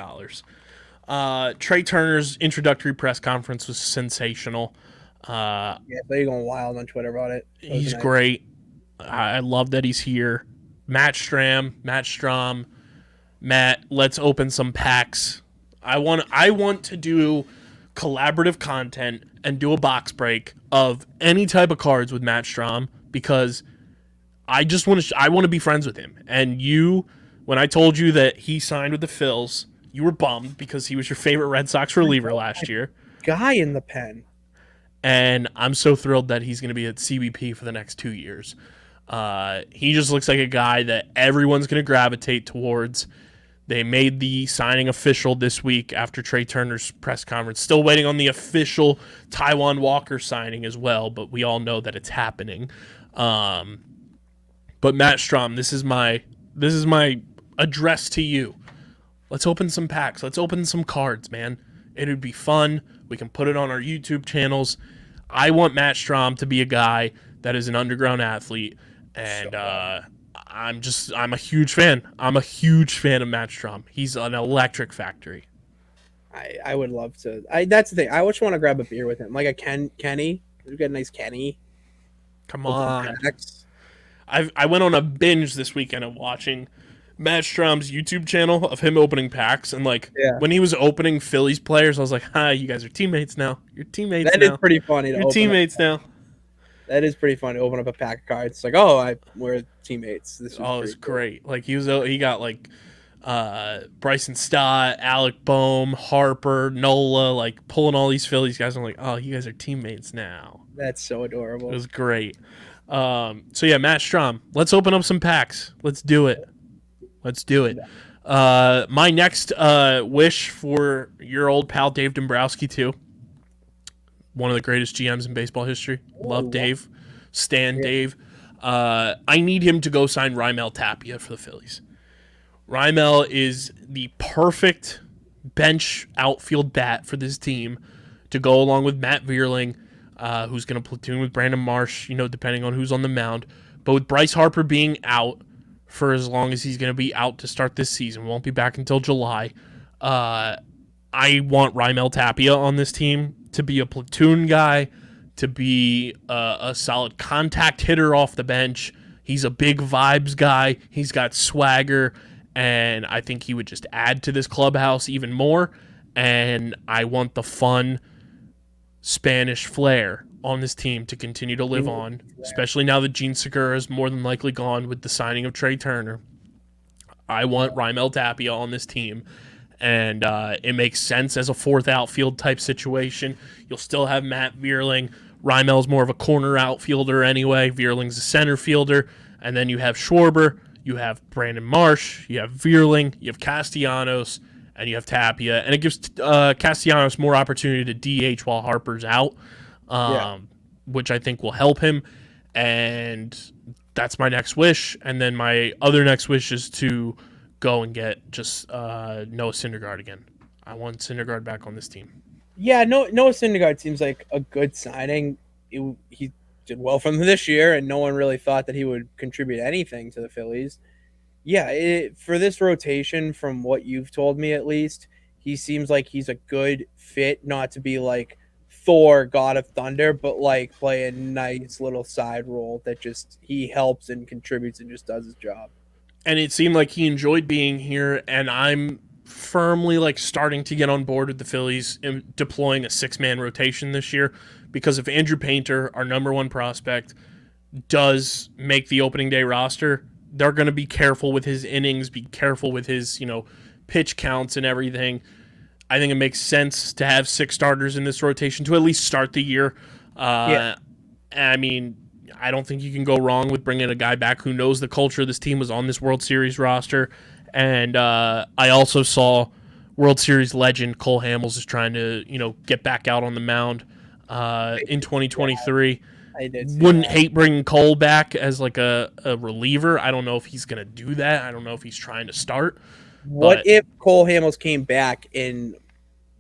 Trey Turner's introductory press conference was sensational. Yeah, they're going wild on Twitter about it. He's great. I love that he's here. Matt Strom, Matt, let's open some packs. I want to do collaborative content and do a box break of any type of cards with Matt Strom, because I want to be friends with him. And you, when I told you that he signed with the Phils, you were bummed because he was your favorite Red Sox reliever last year. Guy in the pen. And I'm so thrilled that he's going to be at CBP for the next 2 years. He just looks like a guy that everyone's going to gravitate towards. They made the signing official this week after Trey Turner's press conference. Still waiting on the official Taiwan Walker signing as well, but we all know that it's happening. But Matt Strom, this is my address to you. Let's open some packs. Let's open some cards, man. It would be fun. We can put it on our YouTube channels. I want Matt Strom to be a guy that is an underground athlete, and I'm a huge fan. I'm a huge fan of Matt Strom. He's an electric factory. I would love to. That's the thing. I just want to grab a beer with him, like a Kenny. We got a nice Kenny. Come on. I went on a binge this weekend of watching Matt Strom's YouTube channel of him opening packs, and when he was opening Phillies players, I was like, "Hi, you guys are teammates now. You're teammates now. That is pretty funny. You're teammates now." That is pretty funny to open up a pack of cards. It's like, oh, we're teammates. This was great. Like he got like Bryson Stott, Alec Boehm, Harper, Nola, like pulling all these Phillies guys. I'm like, oh, you guys are teammates now. That's so adorable. It was great. So yeah, Matt Strom. Let's open up some packs. Let's do it. My next wish for your old pal Dave Dombrowski too. One of the greatest GMs in baseball history. Love Dave. Stan Dave. I need him to go sign Raimel Tapia for the Phillies. Raimel is the perfect bench outfield bat for this team to go along with Matt Vierling, who's going to platoon with Brandon Marsh, depending on who's on the mound. But with Bryce Harper being out for as long as he's going to be out to start this season, won't be back until July, I want Raimel Tapia on this team to be a platoon guy, to be a solid contact hitter off the bench. He's a big vibes guy. He's got swagger, and I think he would just add to this clubhouse even more. And I want the fun Spanish flair on this team to continue to live on, especially now that Gene Segura is more than likely gone with the signing of Trey Turner. I want Raimel Tapia on this team, and it makes sense as a fourth outfield type situation. You'll still have Matt Vierling. Raimel's more of a corner outfielder anyway. Vierling's a center fielder. And then you have Schwarber, you have Brandon Marsh, you have Vierling, you have Castellanos, and you have Tapia. And it gives Castellanos more opportunity to DH while Harper's out, which I think will help him. And that's my next wish. And then my other next wish is to go and get just Noah Syndergaard again. I want Syndergaard back on this team. Yeah, Noah Syndergaard seems like a good signing. He did well from this year, and no one really thought that he would contribute anything to the Phillies. Yeah, for this rotation, from what you've told me at least, he seems like he's a good fit, not to be like Thor, God of Thunder, but like play a nice little side role that just he helps and contributes and just does his job. And it seemed like he enjoyed being here, and I'm firmly like starting to get on board with the Phillies in deploying a 6-man rotation this year, because if Andrew Painter, our number one prospect, does make the opening day roster, they're going to be careful with his innings, be careful with his, pitch counts and everything. I think it makes sense to have 6 starters in this rotation to at least start the year. I mean, I don't think you can go wrong with bringing a guy back who knows the culture of this team, was on this World Series roster. And I also saw World Series legend Cole Hamels is trying to, get back out on the mound in 2023. I did. Wouldn't hate bringing Cole back as like a reliever. I don't know if he's going to do that. I don't know if he's trying to start. What if Cole Hamels came back and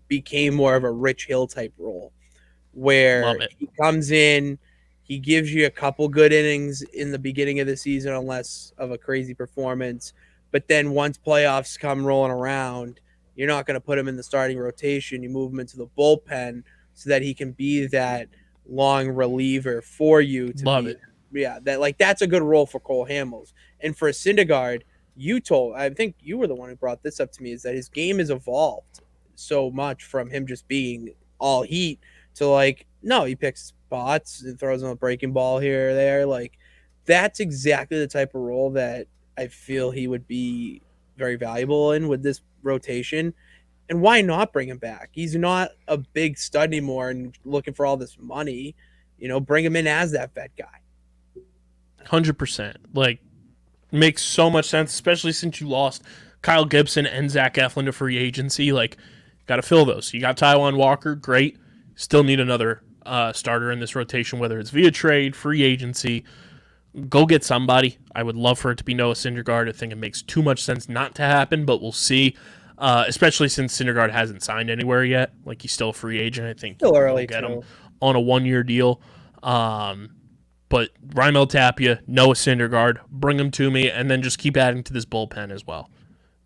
became more of a Rich Hill type role, where he comes in, he gives you a couple good innings in the beginning of the season, unless of a crazy performance. But then once playoffs come rolling around, you're not going to put him in the starting rotation. You move him into the bullpen so that he can be that long reliever for you. Love it. Yeah, that's a good role for Cole Hamels. And for Syndergaard, I think you were the one who brought this up to me, is that his game has evolved so much from him just being all heat to he picks spots and throws him a breaking ball here or there. that's exactly the type of role that I feel he would be very valuable in with this rotation. And why not bring him back? He's not a big stud anymore and looking for all this money. Bring him in as that vet guy. 100%. Like, makes so much sense, especially since you lost Kyle Gibson and Zach Eflin to free agency. Like, got to fill those. You got Taijuan Walker, great. Still need another starter in this rotation, whether it's via trade, free agency. Go get somebody. I would love for it to be Noah Syndergaard. I think it makes too much sense not to happen, but we'll see. Especially since Syndergaard hasn't signed anywhere yet. Like, he's still a free agent. I think Still early, get too. him on a 1-year deal. But Raimel Tapia, Noah Syndergaard, bring them to me, and then just keep adding to this bullpen as well.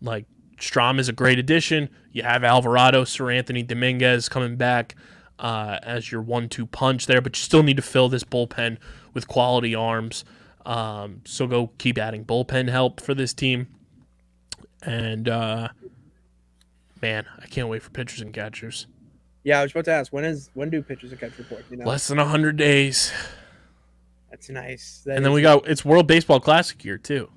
Like, Strom is a great addition. You have Alvarado, Sir Anthony Dominguez coming back as your 1-2 punch there, but you still need to fill this bullpen with quality arms. So go keep adding bullpen help for this team. And, man, I can't wait for pitchers and catchers. Yeah, I was about to ask, when do pitchers and catch report? Less than 100 days. That's nice. And then it's World Baseball Classic year, too.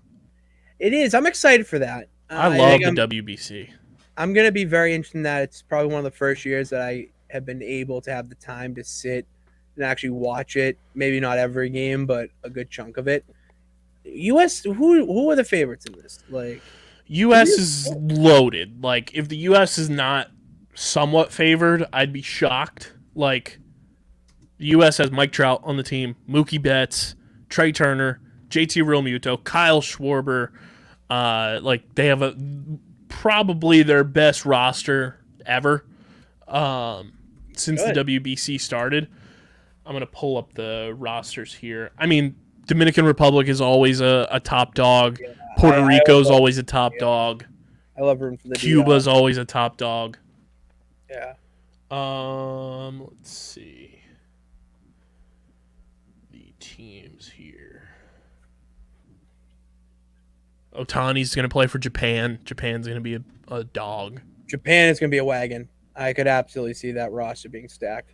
It is. I'm excited for that. I love the WBC. I'm going to be very interested in that. It's probably one of the first years that I have been able to have the time to sit and actually watch it. Maybe not every game, but a good chunk of it. U.S. Who are the favorites in this? Like, U.S. is loaded. Like, if the U.S. is not somewhat favored, I'd be shocked. Like, the U.S. has Mike Trout on the team, Mookie Betts, Trey Turner, JT Realmuto, Kyle Schwarber. Like, they have probably their best roster ever since the WBC started. I'm going to pull up the rosters here. I mean, Dominican Republic is always a top dog. Yeah, Puerto Rico is always a top dog. I love room for the Cuba's always a top dog. Yeah. Let's see. The teams here. Otani's going to play for Japan. Japan's going to be a dog. Japan is going to be a wagon. I could absolutely see that roster being stacked.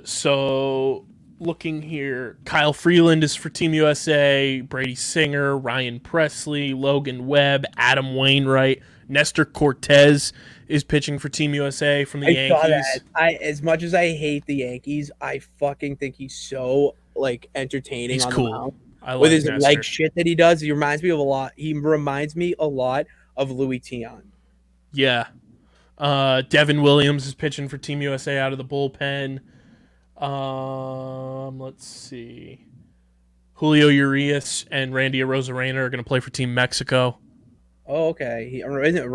So looking here, Kyle Freeland is for Team USA, Brady Singer, Ryan Presley, Logan Webb, Adam Wainwright, Nestor Cortez is pitching for Team USA from the Yankees. Saw that. As much as I hate the Yankees, I fucking think he's so entertaining. He's on cool. The mound. I with his Nestor. leg shit that he does. He reminds me a lot of Louis Tiant. Yeah. Devin Williams is pitching for Team USA out of the bullpen. Let's see. Julio Urias and Randy Arozarena are going to play for Team Mexico. Oh, okay. Arona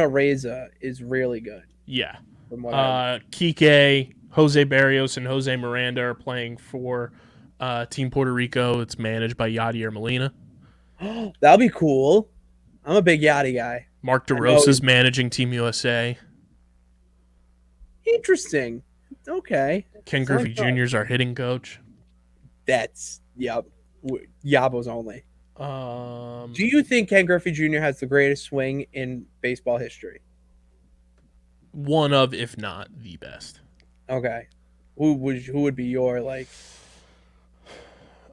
Reza is really good. Yeah. Kike, Jose Barrios, and Jose Miranda are playing for Team Puerto Rico. It's managed by Yadier Molina. That'll be cool. I'm a big Yachty guy. Mark DeRosa is managing Team USA. Interesting. Okay. Ken Griffey Jr. is our hitting coach. That's, yep. Yabos only. Do you think Ken Griffey Jr. has the greatest swing in baseball history? One of, if not the best. Okay. Who would be your, like...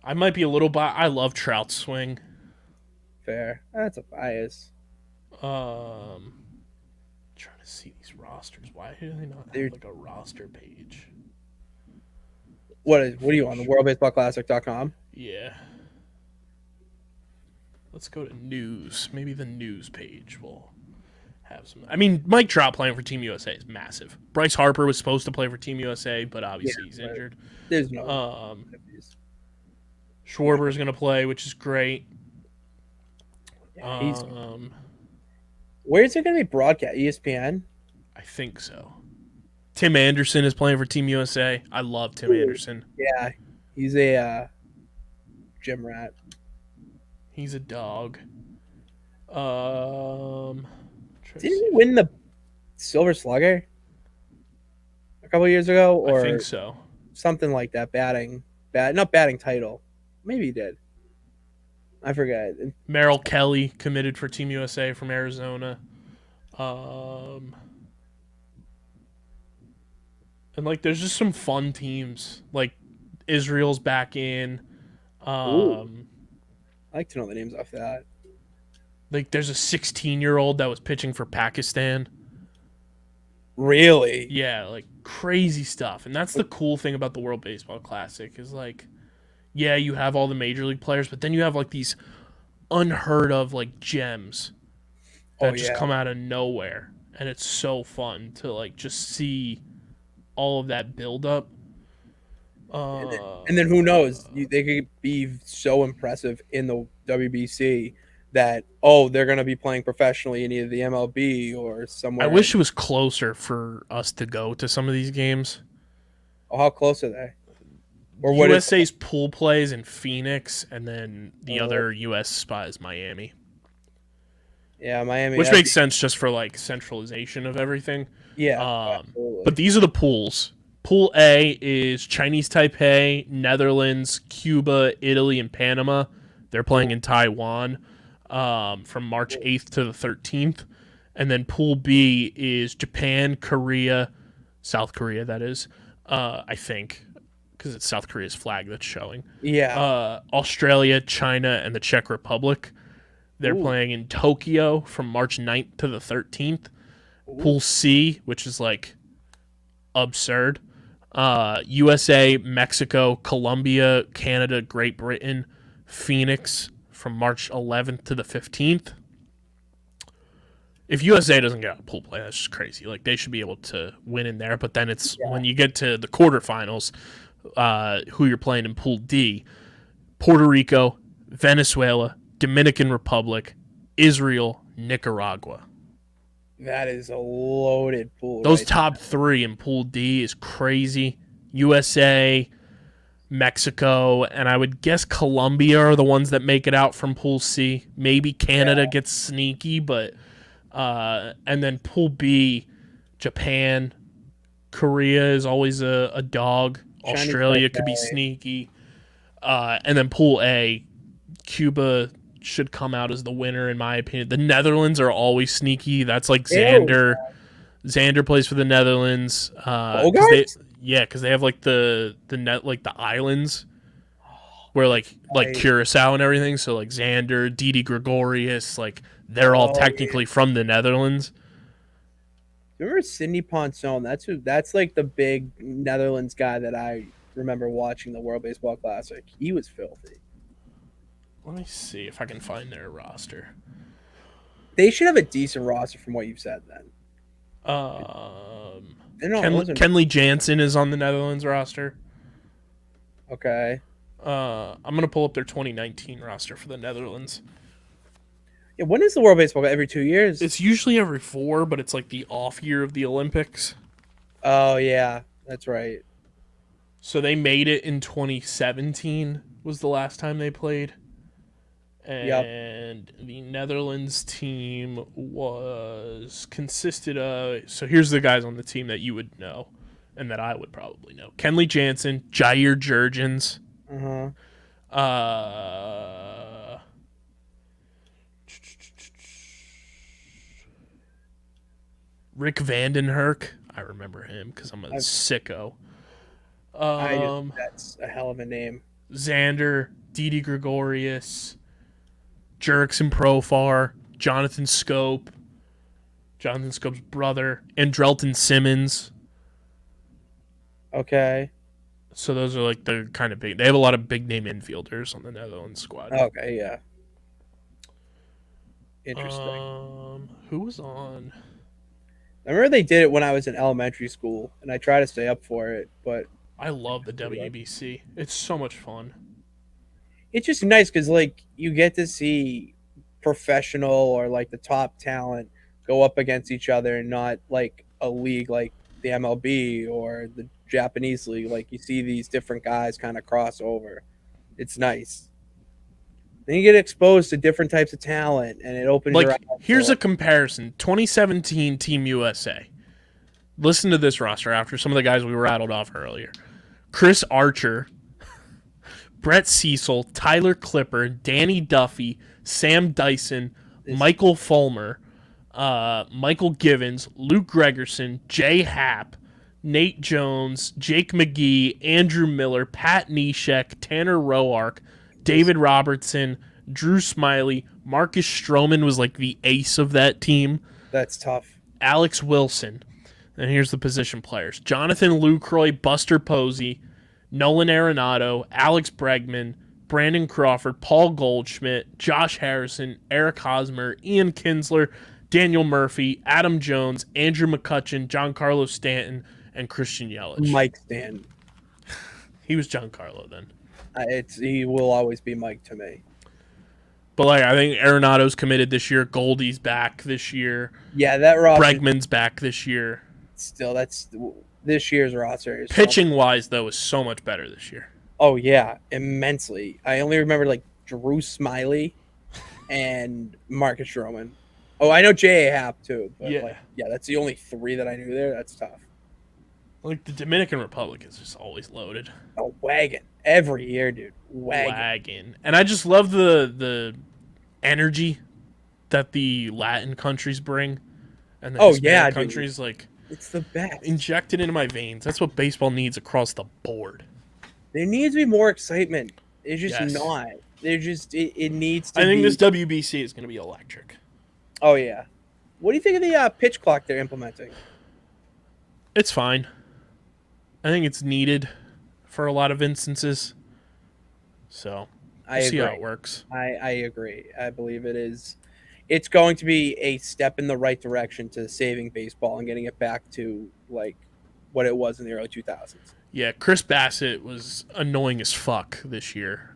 I might be a little I love Trout's swing. Fair. That's a bias. Trying to see these rosters. Why do they not have like a roster page? What are you on, the worldbaseballclassic.com? Yeah. Let's go to news. Maybe the news page will have some. I mean, Mike Trout playing for Team USA is massive. Bryce Harper was supposed to play for Team USA, but obviously he's injured. There's no. Schwarber is going to play, which is great. Yeah, where's it going to be broadcast? ESPN? I think so. Tim Anderson is playing for Team USA. I love Tim Anderson. Yeah, he's a gym rat. He's a dog. Didn't he win the Silver Slugger a couple years ago? Or I think so. Something like that. Not batting title. Maybe he did. I forget. Merrill Kelly committed for Team USA from Arizona. And like, there's just some fun teams. Like, Israel's back in. Ooh, Um, I like to know the names off that. like there's a 16-year-old that was pitching for Pakistan. Really? Yeah, like crazy stuff. And that's the cool thing about the World Baseball Classic is like, yeah, you have all the major league players, but then you have like these unheard of like gems Oh that just yeah. come out of nowhere, and it's so fun to like just see all of that build up. And then who knows? They could be so impressive in the WBC that they're going to be playing professionally in either the MLB or I somewhere. wish it was closer for us to go to some of these games. Oh, how close are they? Or what is? USA's pool plays in Phoenix, and then the Oh, other US spot is Miami, yeah, Miami. which makes sense just for like centralization of everything. Yeah, But absolutely. these are the pools. Pool A is Chinese Taipei, Netherlands, Cuba, Italy, and Panama. They're playing in Taiwan from March 8th to the 13th. And then Pool B is Japan, Korea, South Korea, that is, I think, because it's South Korea's flag that's showing. Yeah. Australia, China, and the Czech Republic. They're Ooh, playing in Tokyo from March 9th to the 13th. ooh. Pool C, which is like absurd. USA, Mexico, Colombia, Canada, Great Britain, Phoenix from March 11th to the 15th. If USA doesn't get out of pool play, that's just crazy. Like they should be able to win in there. But then it's when you get to the quarterfinals, who you're playing in Pool D: Puerto Rico, Venezuela, Dominican Republic, Israel, Nicaragua. That is a loaded pool, Those right? top three in Pool D is crazy. USA, Mexico, and I would guess Colombia are the ones that make it out from Pool C. Maybe Canada gets sneaky, but and then Pool B, Japan, Korea is always a dog. Chinese Australia could be Taipei. sneaky, and then Pool A, Cuba should come out as the winner in my opinion. The Netherlands are always sneaky. That's like Ew. Xander. Xander plays for the Netherlands. Bogarts? Because they have like the net like the islands where like Right. Curacao and everything. So like Xander, Didi Gregorius, like they're all Oh, yeah. technically from the Netherlands. Remember Sidney Ponson? That's who. That's like the big Netherlands guy that I remember watching the World Baseball Classic. He was filthy. Let me see if I can find their roster. They should have a decent roster from what you've said. Then no, it wasn't Kenley Jansen is on the Netherlands roster. okay. I'm gonna pull up their 2019 roster for the Netherlands. Yeah, when is the World Baseball? Every 2 years? It's usually every 4, but it's like the off year of the Olympics. Oh yeah, that's right. So they made it in 2017 was the last time they played. Yep. And the Netherlands team consisted of, so here's the guys on the team that you would know and that I would probably know. Kenley Jansen, Jair Jurgens, Uh huh. uh Rick Vandenherk. I remember him because I'm a sicko. That's a hell of a name. Xander, Didi Gregorius, Jurickson Profar, Jonathan Scope's brother, Andrelton Simmons. Okay. So those are like the kind of big. They have a lot of big name infielders on the Netherlands squad. Okay. Yeah. Interesting. Who was on? I remember they did it when I was in elementary school, and I tried to stay up for it, but I love the WBC. It's so much fun. it's just nice because like you get to see professional or like the top talent go up against each other, and not like a league like the MLB or the Japanese league. Like you see these different guys kind of cross over. It's nice. Then you get exposed to different types of talent, and it opens your eyes. Like, here's to, a comparison: 2017 Team USA. Listen to this roster after some of the guys we rattled off earlier: Chris Archer, Brett Cecil, Tyler Clipper, Danny Duffy, Sam Dyson, Michael Fulmer, Michael Givens, Luke Gregerson, Jay Happ, Nate Jones, Jake McGee, Andrew Miller, Pat Neshek, Tanner Roark, David Robertson, Drew Smiley, Marcus Stroman was like the ace of that team. That's tough. Alex Wilson. And here's the position players. Jonathan Lucroy, Buster Posey, Nolan Arenado, Alex Bregman, Brandon Crawford, Paul Goldschmidt, Josh Harrison, Eric Hosmer, Ian Kinsler, Daniel Murphy, Adam Jones, Andrew McCutcheon, Giancarlo Stanton, and Christian Yelich. Mike Stanton. He was Giancarlo then. He will always be Mike to me. But like, I think Arenado's committed this year. Goldie's back this year. Yeah, that roster. Bregman's back this year. Still, that's this year's roster. Is Pitching wise, though, is so much better this year. Oh yeah, immensely. I only remember like Drew Smiley and Marcus Stroman. Oh, I know J.A. Happ too. But yeah, that's the only three that I knew there. That's tough. Like the Dominican Republic is just always loaded. A wagon every year, dude. Wagon. And I just love the energy that the Latin countries bring, and the Hispanic countries, like, it's the best. Injected into my veins. That's what baseball needs across the board. There needs to be more excitement. It's just not. There's just it needs to. I think this WBC is going to be electric. Oh yeah. What do you think of the pitch clock they're implementing? It's fine. I think it's needed for a lot of instances. So we'll see how it works. I agree. I believe it is. It's going to be a step in the right direction to saving baseball and getting it back to like what it was in the early 2000s. Yeah, Chris Bassett was annoying as fuck this year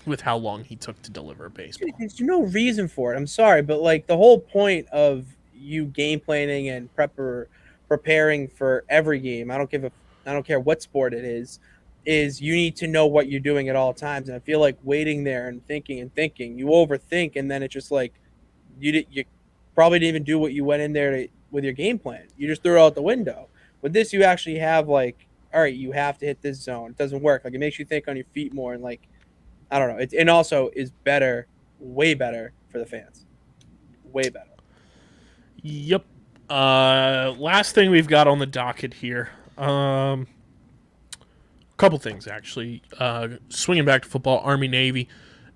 with how long he took to deliver baseball. There's no reason for it. I'm sorry, but like the whole point of you game planning and preparing for every game, I don't care what sport it is you need to know what you're doing at all times. And I feel like waiting there and thinking, you overthink, and then it's just like you probably didn't even do what you went in there with your game plan. You just threw it out the window. With this, you actually have like, all right, you have to hit this zone. It doesn't work. Like, it makes you think on your feet more, and like, I don't know. And also is better, way better for the fans. Way better. Yep. Last thing we've got on the docket here. Couple things, actually. Swinging back to football, Army-Navy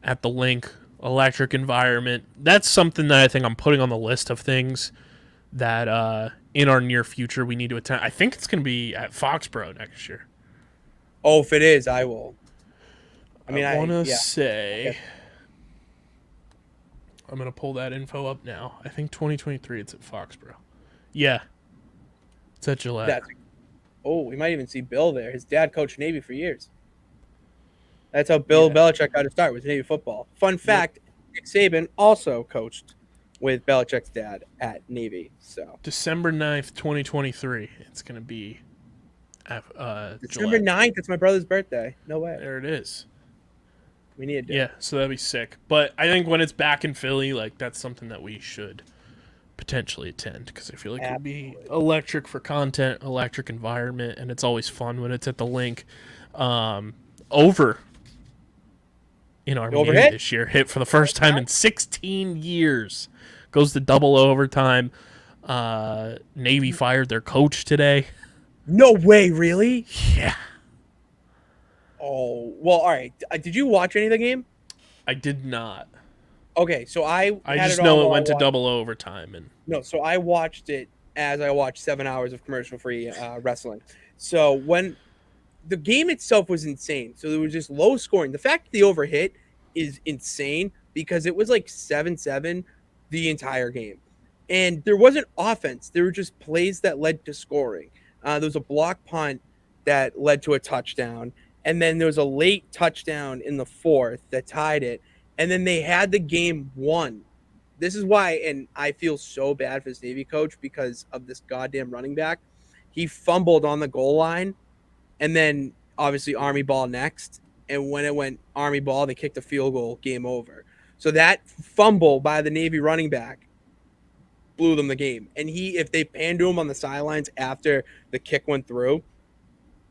at the link, electric environment. That's something that I think I'm putting on the list of things that in our near future we need to attend. I think it's going to be at Foxborough next year. Oh, if it is, I will. I want to say... Okay. I'm going to pull that info up now. I think 2023 it's at Foxborough. Yeah. It's at Gillette. We might even see Bill there. His dad coached Navy for years. That's how Bill Belichick got to start, with Navy football. Fun fact, Nick Saban also coached with Belichick's dad at Navy. So December 9th, 2023. It's going to be at December 9th. It's my brother's birthday. No way. There it is. We need to do it. So that'd be sick. But I think when it's back in Philly, like, that's something that we should potentially attend, because I feel like it'd be electric for content, electric environment, and it's always fun when it's at the link. Over in Army this year, hit for the first time in 16 years. Goes to double overtime. Navy fired their coach today. No way, really? Yeah. Oh, well, all right. Did you watch any of the game? I did not. Okay, so I just know it went to double overtime. So I watched it as I watched 7 hours of commercial-free wrestling. So when the game itself was insane. So there was just low scoring. The fact that the overhit is insane because it was like 7-7 the entire game. And there wasn't offense. There were just plays that led to scoring. There was a block punt that led to a touchdown. And then there was a late touchdown in the fourth that tied it. And then they had the game won. This is why, and I feel so bad for this Navy coach because of this goddamn running back. He fumbled on the goal line, and then obviously Army ball next. And when it went Army ball, they kicked a field goal, game over. So that fumble by the Navy running back blew them the game. And if they panned to him on the sidelines after the kick went through,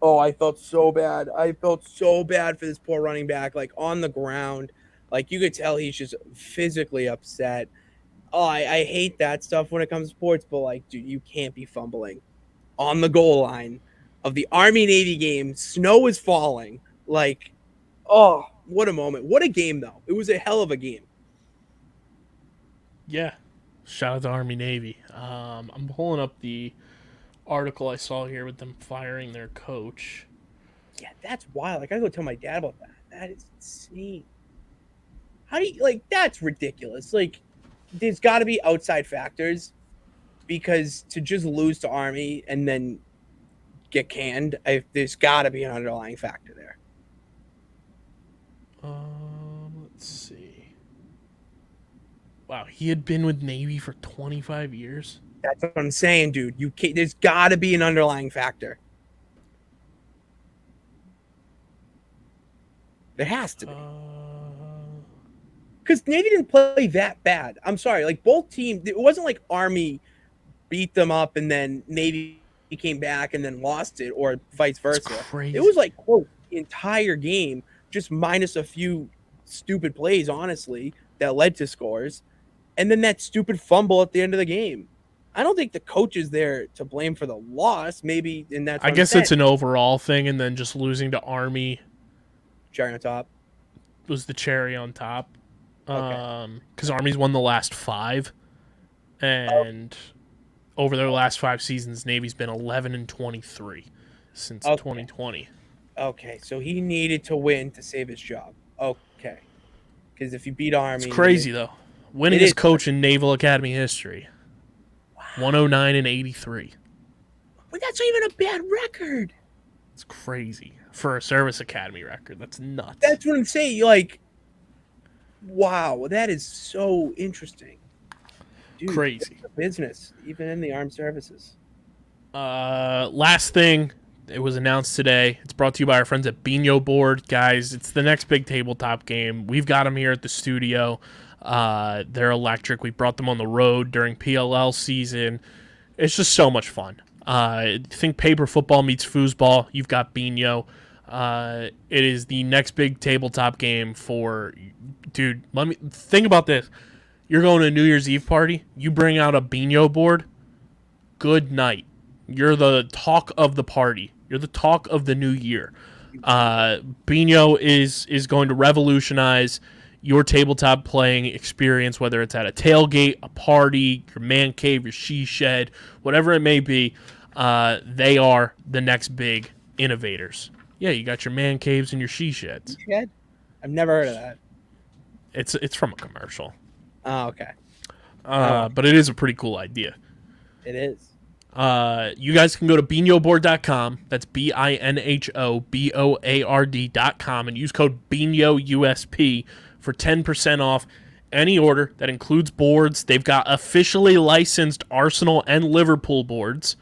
oh, I felt so bad. I felt so bad for this poor running back, like on the ground. Like, you could tell he's just physically upset. Oh, I hate that stuff when it comes to sports, but like, dude, you can't be fumbling on the goal line of the Army-Navy game. Snow is falling. Like, oh, What a moment. What a game, though. It was a hell of a game. Yeah. Shout out to Army Navy. I'm pulling up the article I saw here with them firing their coach. Yeah, that's wild. I gotta go tell my dad about that. That is insane. How do you like? That's ridiculous. Like, there's got to be outside factors because to just lose to Army and then get canned, there's got to be an underlying factor there. Let's see. Wow, he had been with Navy for 25 years. That's what I'm saying, dude. You can't, there's got to be an underlying factor. There has to be. Because Navy didn't play that bad. I'm sorry. Like, both teams, it wasn't like Army beat them up and then Navy came back and then lost it, or vice versa. It was like, quote, entire game, just minus a few stupid plays, honestly, that led to scores. And then that stupid fumble at the end of the game. I don't think the coach is there to blame for the loss. Maybe, and that's I guess it's an overall thing, and then just losing to Army. Cherry on top. Was the cherry on top. Okay. Because Army's won the last 5. And over their last 5 seasons, Navy's been 11-23 since 2020. Okay, so he needed to win to save his job. Okay. Because if you beat Army... It's crazy, though. Winningest coach in Naval Academy history. Wow. 109-83. But that's not even a bad record. It's crazy. For a Service Academy record. That's nuts. That's what I'm saying. Like, wow, that is so interesting. Dude, crazy. Business, even in the armed services. Last thing, it was announced today. It's brought to you by our friends at Bino Board. Guys, it's the next big tabletop game. We've got them here at the studio. They're electric. We brought them on the road during PLL season. It's just so much fun. Think paper football meets foosball. You've got Bino. It is the next big tabletop game for... Dude, let me think about this. You're going to a New Year's Eve party. You bring out a Bino board. Good night. You're the talk of the party. You're the talk of the new year. Bino is going to revolutionize your tabletop playing experience, whether it's at a tailgate, a party, your man cave, your she shed, whatever it may be. They are the next big innovators. Yeah, you got your man caves and your she sheds. Shed? I've never heard of that. It's from a commercial. Oh, okay. But it is a pretty cool idea. It is. You guys can go to binoboard.com. That's BINHOBOARD.com and use code BINOUSP for 10% off any order that includes boards. They've got officially licensed Arsenal and Liverpool boards.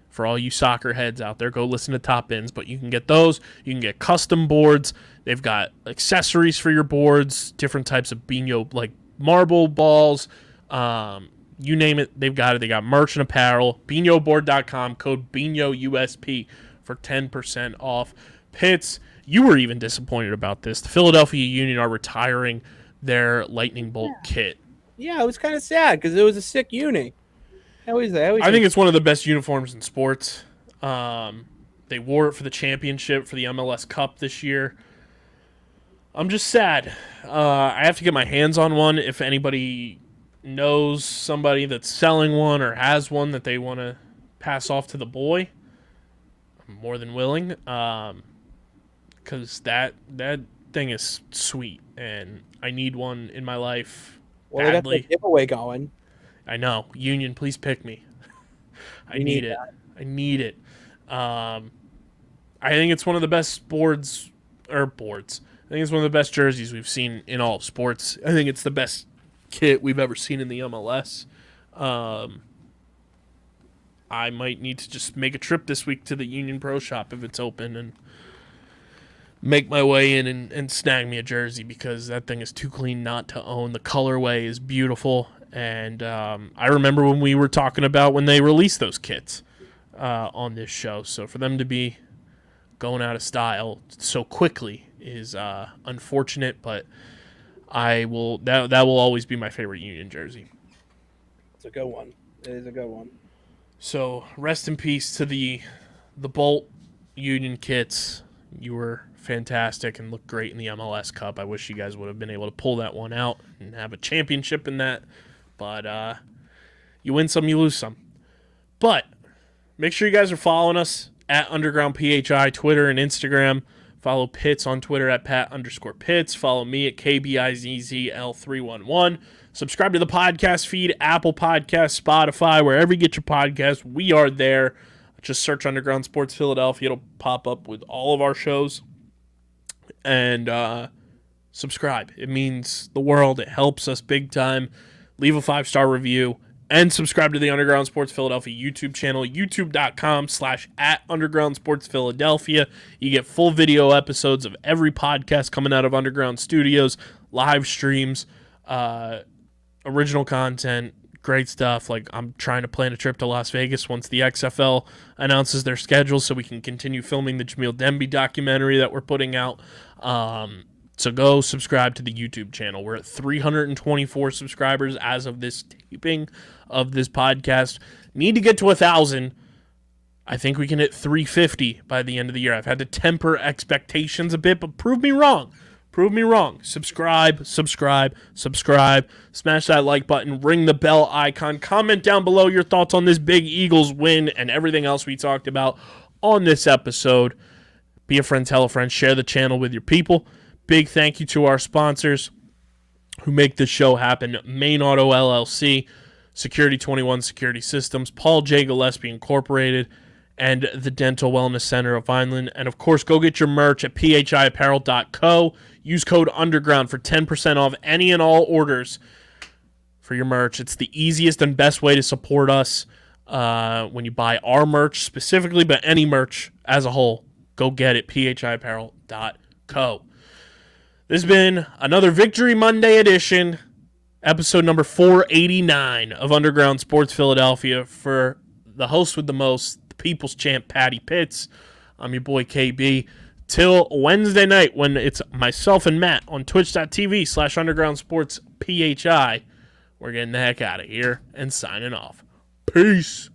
For all you soccer heads out there, go listen to Top Ins, but you can get those. You can get custom boards. They've got accessories for your boards, different types of Bino, like marble balls, you name it, they've got it. They got merch and apparel. BinoBoard.com, code BINOUSP for 10% off. Pitts, you were even disappointed about this. The Philadelphia Union are retiring their Lightning Bolt kit. Yeah, it was kind of sad because it was a sick uni. I think it's one of the best uniforms in sports. They wore it for the championship for the MLS Cup this year. I'm just sad. I have to get my hands on one. If anybody knows somebody that's selling one or has one that they want to pass off to the boy, I'm more than willing. Because that thing is sweet, and I need one in my life badly. They got the giveaway going. I know. Union, please pick me. I need it. I need it. I think it's one of the best boards. I think it's one of the best jerseys we've seen in all of sports. I think it's the best kit we've ever seen in the MLS. I might need to just make a trip this week to the Union Pro Shop if it's open and make my way in and snag me a jersey because that thing is too clean not to own. The colorway is beautiful. And I remember when we were talking about when they released those kits on this show. So for them to be going out of style so quickly is unfortunate, but that will always be my favorite Union jersey. It's a good one. It is a good one. So rest in peace to the Bolt Union kits. You were fantastic and looked great in the MLS Cup. I wish you guys would have been able to pull that one out and have a championship in that. But you win some, you lose some. But make sure you guys are following us at Underground PHI, Twitter and Instagram. Follow Pitts on Twitter at Pat_Pitts. Follow me at KBIZZL311. Subscribe to the podcast feed, Apple Podcasts, Spotify, wherever you get your podcasts. We are there. Just search Underground Sports Philadelphia. It'll pop up with all of our shows. And subscribe. It means the world. It helps us big time. Leave a 5-star review. And subscribe to the Underground Sports Philadelphia YouTube channel, youtube.com/@Underground Sports Philadelphia. You get full video episodes of every podcast coming out of Underground Studios, live streams, original content, great stuff. Like, I'm trying to plan a trip to Las Vegas once the XFL announces their schedule so we can continue filming the Jamil Demby documentary that we're putting out. So go subscribe to the YouTube channel. We're at 324 subscribers as of this taping of this podcast. Need to get to 1,000. I think we can hit 350 by the end of the year. I've had to temper expectations a bit, but prove me wrong. Prove me wrong. Subscribe. Smash that like button. Ring the bell icon. Comment down below your thoughts on this big Eagles win and everything else we talked about on this episode. Be a friend, tell a friend. Share the channel with your people. Big thank you to our sponsors who make this show happen. Main Auto LLC, Security 21 Security Systems, Paul J. Gillespie Incorporated, and the Dental Wellness Center of Vineland. And, of course, go get your merch at phiapparel.co. Use code UNDERGROUND for 10% off any and all orders for your merch. It's the easiest and best way to support us when you buy our merch specifically, but any merch as a whole. Go get it, phiapparel.co. This has been another Victory Monday edition, episode number 489 of Underground Sports Philadelphia. For the host with the most, the people's champ, Patty Pitts, I'm your boy KB. Till Wednesday night when it's myself and Matt on twitch.tv/undergroundsportsphi. We're getting the heck out of here and signing off. Peace.